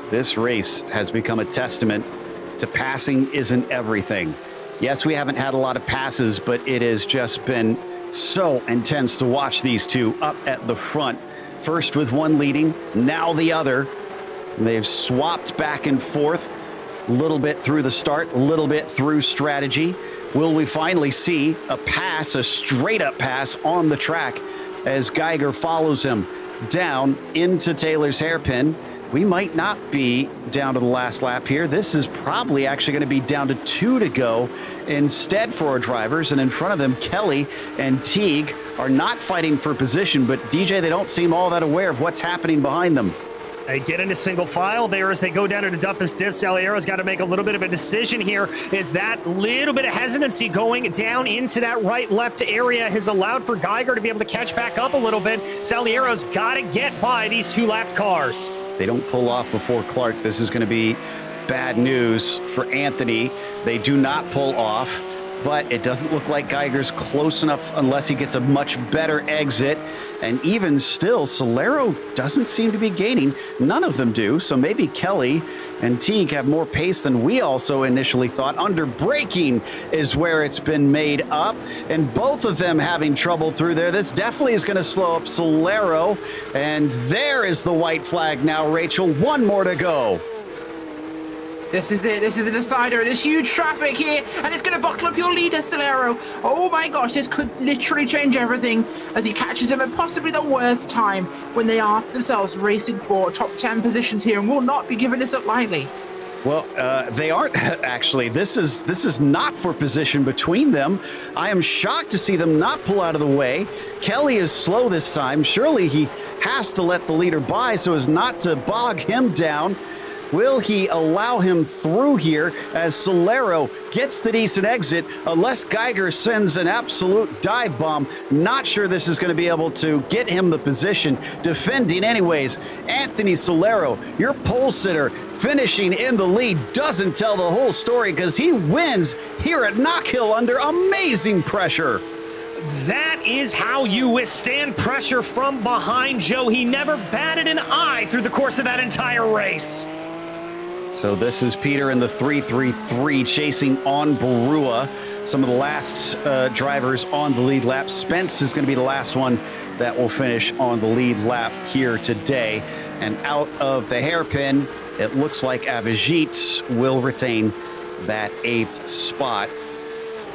This race has become a testament to passing isn't everything. Yes, we haven't had a lot of passes, but it has just been so intense to watch these two up at the front. First with one leading, now the other. And they've swapped back and forth, a little bit through the start, a little bit through strategy. Will we finally see a pass, a straight-up pass on the track as Geiger follows him down into Taylor's hairpin? We might not be down to the last lap here. This is probably actually going to be down to 2 to go instead for our drivers. And in front of them, Kelly and Teague are not fighting for position, but DJ, they don't seem all that aware of what's happening behind them. They get into single file there as they go down into Duffus dip. Saliero's got to make a little bit of a decision here. Is that little bit of hesitancy going down into that right-left area has allowed for Geiger to be able to catch back up a little bit. Saliero's got to get by these 2-lapped cars. They don't pull off before Clark. This is going to be bad news for Anthony. They do not pull off, but it doesn't look like Geiger's close enough unless he gets a much better exit. And even still, Solero doesn't seem to be gaining. None of them do. So maybe Kelly and Teague have more pace than we also initially thought. Under braking is where it's been made up. And both of them having trouble through there. This definitely is going to slow up Solero. And there is the white flag now, Rachel. 1 more to go. This is it. This is the decider. There's huge traffic here, and it's going to buckle up your leader, Solero. Oh my gosh, this could literally change everything as he catches him at possibly the worst time when they are themselves racing for top 10 positions here, and will not be giving this up lightly. Well, they aren't actually. This is not for position between them. I am shocked to see them not pull out of the way. Kelly is slow this time. Surely he has to let the leader by so as not to bog him down. Will he allow him through here as Solero gets the decent exit unless Geiger sends an absolute dive bomb? Not sure this is going to be able to get him the position. Defending anyways. Anthony Solero, your pole sitter, finishing in the lead, doesn't tell the whole story because he wins here at Knockhill under amazing pressure. That is how you withstand pressure from behind, Joe. He never batted an eye through the course of that entire race. So this is Peter in the 333 chasing on Barua. Some of the last drivers on the lead lap. Spence is going to be the last one that will finish on the lead lap here today. And out of the hairpin, it looks like Avijit will retain that 8th spot.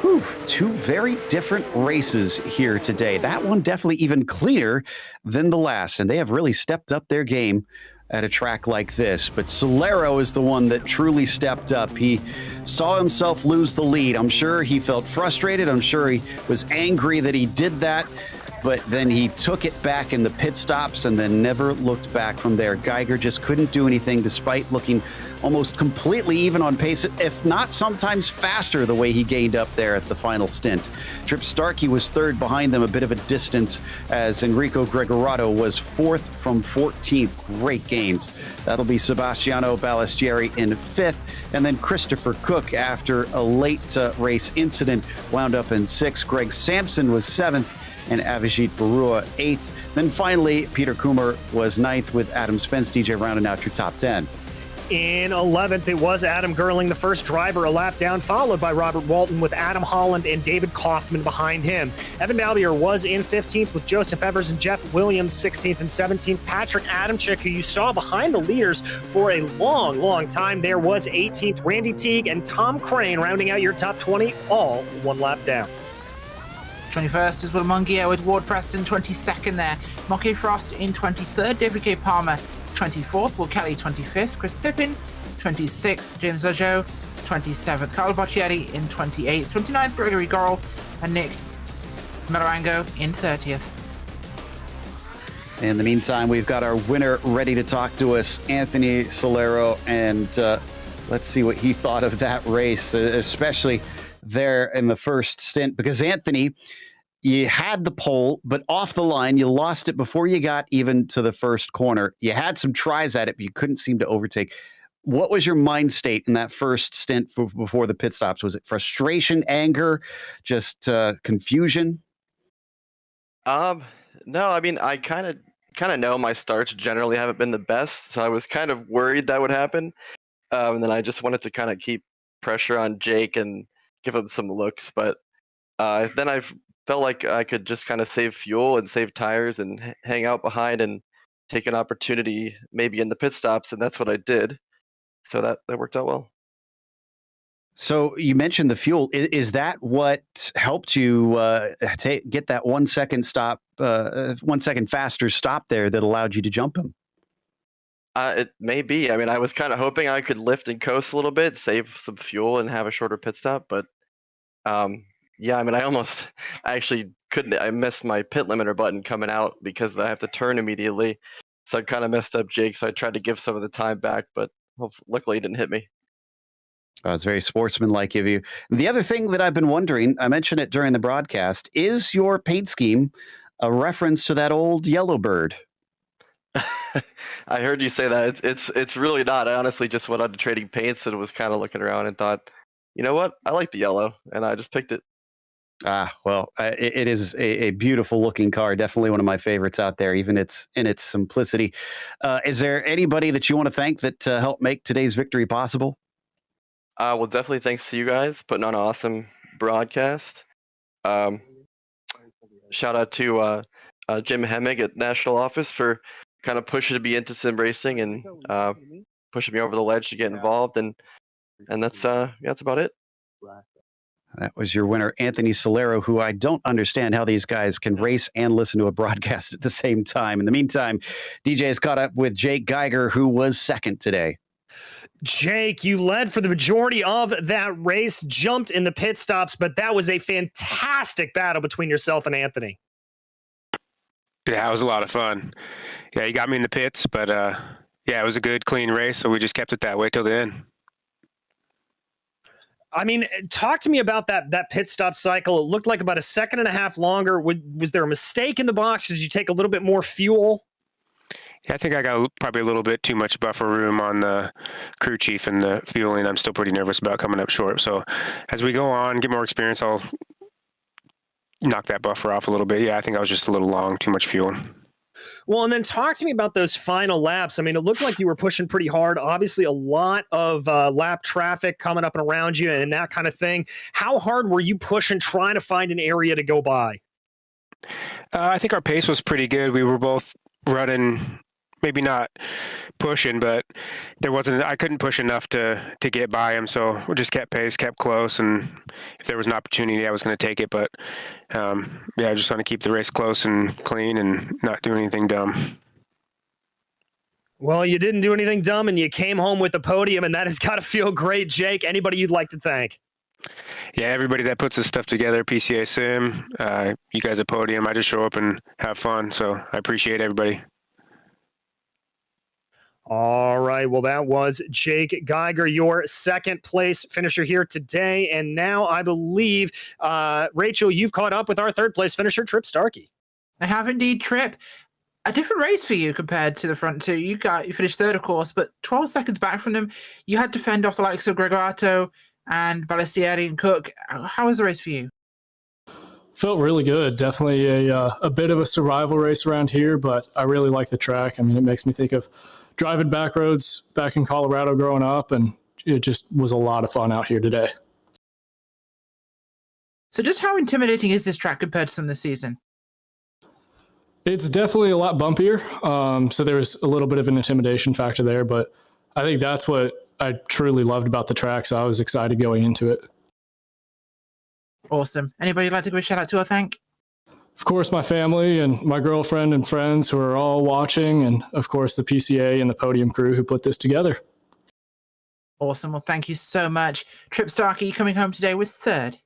Whew, two very different races here today. That one definitely even cleaner than the last, and they have really stepped up their game at a track like this. But Solero is the one that truly stepped up. He saw himself lose the lead. I'm sure he felt frustrated. I'm sure he was angry that he did that. But then he took it back in the pit stops and then never looked back from there. Geiger just couldn't do anything despite looking almost completely even on pace, if not sometimes faster the way he gained up there at the final stint. Trip Starkey was third behind them, a bit of a distance, as Enrico Gregorato was fourth from 14th. Great gains. That'll be Sebastiano Ballestieri in fifth, and then Christopher Cook, after a late race incident, wound up in sixth. Greg Sampson was seventh, and Avijit Barua eighth. Then finally, Peter Kumar was ninth with Adam Spence, DJ rounding out your top 10. In 11th, it was Adam Gerling, the first driver a lap down, followed by Robert Walton with Adam Holland and David Kaufman behind him. Evan Balbier was in 15th with Joseph Evers and Jeff Williams 16th and 17th. Patrick Adamczyk, who you saw behind the leaders for a long, long time there, was 18th. Randy Teague and Tom Crane rounding out your top 20, all one lap down. 21st is Will Mungia with Ward Preston, 22nd there. Mocky Frost in 23rd, David K. Palmer 24th, Will Kelly 25th, Chris Pippin 26th, James Lajo 27th, Carlo Boccieri in 28th, 29th, Gregory Gorrell, and Nick Marango in 30th. In the meantime, we've got our winner ready to talk to us, Anthony Solero, and let's see what he thought of that race, especially there in the first stint, because Anthony, you had the pole, but off the line, you lost it before you got even to the first corner. You had some tries at it, but you couldn't seem to overtake. What was your mind state in that first stint before the pit stops? Was it frustration, anger, just confusion? No, I mean, I kind of know my starts generally haven't been the best, so I was kind of worried that would happen. And then I just wanted to kind of keep pressure on Jake and give him some looks, but then I felt like I could just kind of save fuel and save tires and hang out behind and take an opportunity maybe in the pit stops, and that's what I did. So that worked out well. So you mentioned the fuel. Is that what helped you get that 1 second stop, 1 second faster stop there that allowed you to jump him? It may be. I mean, I was kind of hoping I could lift and coast a little bit, save some fuel, and have a shorter pit stop. But yeah, I mean, I actually couldn't. I missed my pit limiter button coming out because I have to turn immediately. So I kind of messed up Jake. So I tried to give some of the time back, but luckily he didn't hit me. It's very sportsmanlike of you. The other thing that I've been wondering, I mentioned it during the broadcast, is your paint scheme a reference to that old yellow bird? I heard you say that. It's really not. I honestly just went on to trading paints and was kind of looking around and thought, you know what? I like the yellow, and I just picked it. Well, it is a beautiful looking car. Definitely one of my favorites out there, even in its simplicity. Is there anybody that you want to thank that helped make today's victory possible? Well, definitely thanks to you guys putting on an awesome broadcast. Shout out to Jim Hemming at National Office for kind of pushing me into sim racing and pushing me over the ledge to get involved, and that's about it. That was your winner, Anthony Solero, who I don't understand how these guys can race and listen to a broadcast at the same time. In the meantime, DJ has caught up with Jake Geiger, who was second today. Jake, you led for the majority of that race, jumped in the pit stops, but that was a fantastic battle between yourself and Anthony. Yeah, it was a lot of fun. Yeah, he got me in the pits, but yeah, it was a good, clean race, so we just kept it that way till the end. I mean, talk to me about that pit stop cycle. It looked like about a second and a half longer. Was there a mistake in the box? Did you take a little bit more fuel? Yeah, I think I got probably a little bit too much buffer room on the crew chief and the fueling. I'm still pretty nervous about coming up short. So as we go on, get more experience, I'll knock that buffer off a little bit. Yeah, I think I was just a little long, too much fuel. Well, and then talk to me about those final laps. I mean, it looked like you were pushing pretty hard. Obviously, a lot of lap traffic coming up and around you and that kind of thing. How hard were you pushing, trying to find an area to go by? I think our pace was pretty good. We were both running, maybe not pushing, but I couldn't push enough to get by him. So we just kept pace, kept close. And if there was an opportunity, I was going to take it. But I just want to keep the race close and clean and not do anything dumb. Well, you didn't do anything dumb and you came home with the podium, and that has got to feel great. Jake, anybody you'd like to thank? Yeah, everybody that puts this stuff together, PCA Sim, you guys at Podium, I just show up and have fun. So I appreciate everybody. All right. Well, that was Jake Geiger, your second place finisher here today. And now I believe, Rachel, you've caught up with our third place finisher, Trip Starkey. I have indeed, Trip. A different race for you compared to the front two. You finished third, of course, but 12 seconds back from them, you had to fend off the likes of Gregorato and Balistieri and Cook. How was the race for you? Felt really good. Definitely a bit of a survival race around here, but I really like the track. I mean, it makes me think of driving back roads back in Colorado growing up, and it just was a lot of fun out here today. So just how intimidating is this track compared to some of the season? It's definitely a lot bumpier, so there's a little bit of an intimidation factor there, but I think that's what I truly loved about the track, so I was excited going into it. Awesome. Anybody you'd like to give a shout out to or thank? Of course, my family and my girlfriend and friends who are all watching, and of course the PCA and the Podium crew who put this together. Awesome. Well, thank you so much. Trip Starkey coming home today with third.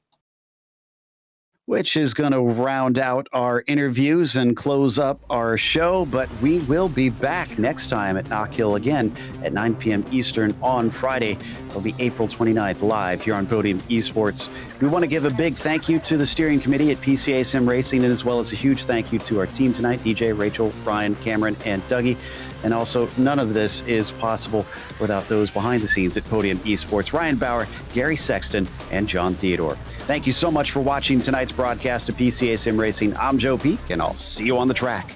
Which is going to round out our interviews and close up our show. But we will be back next time at Knockhill again at 9 p.m. Eastern on Friday. It'll be April 29th live here on Podium Esports. We want to give a big thank you to the steering committee at PCA Sim Racing, and as well as a huge thank you to our team tonight, DJ, Rachel, Ryan, Cameron, and Dougie. And also, none of this is possible without those behind the scenes at Podium Esports, Ryan Bauer, Gary Sexton, and John Theodore. Thank you so much for watching tonight's broadcast of PCA Sim Racing. I'm Joe Peak, and I'll see you on the track.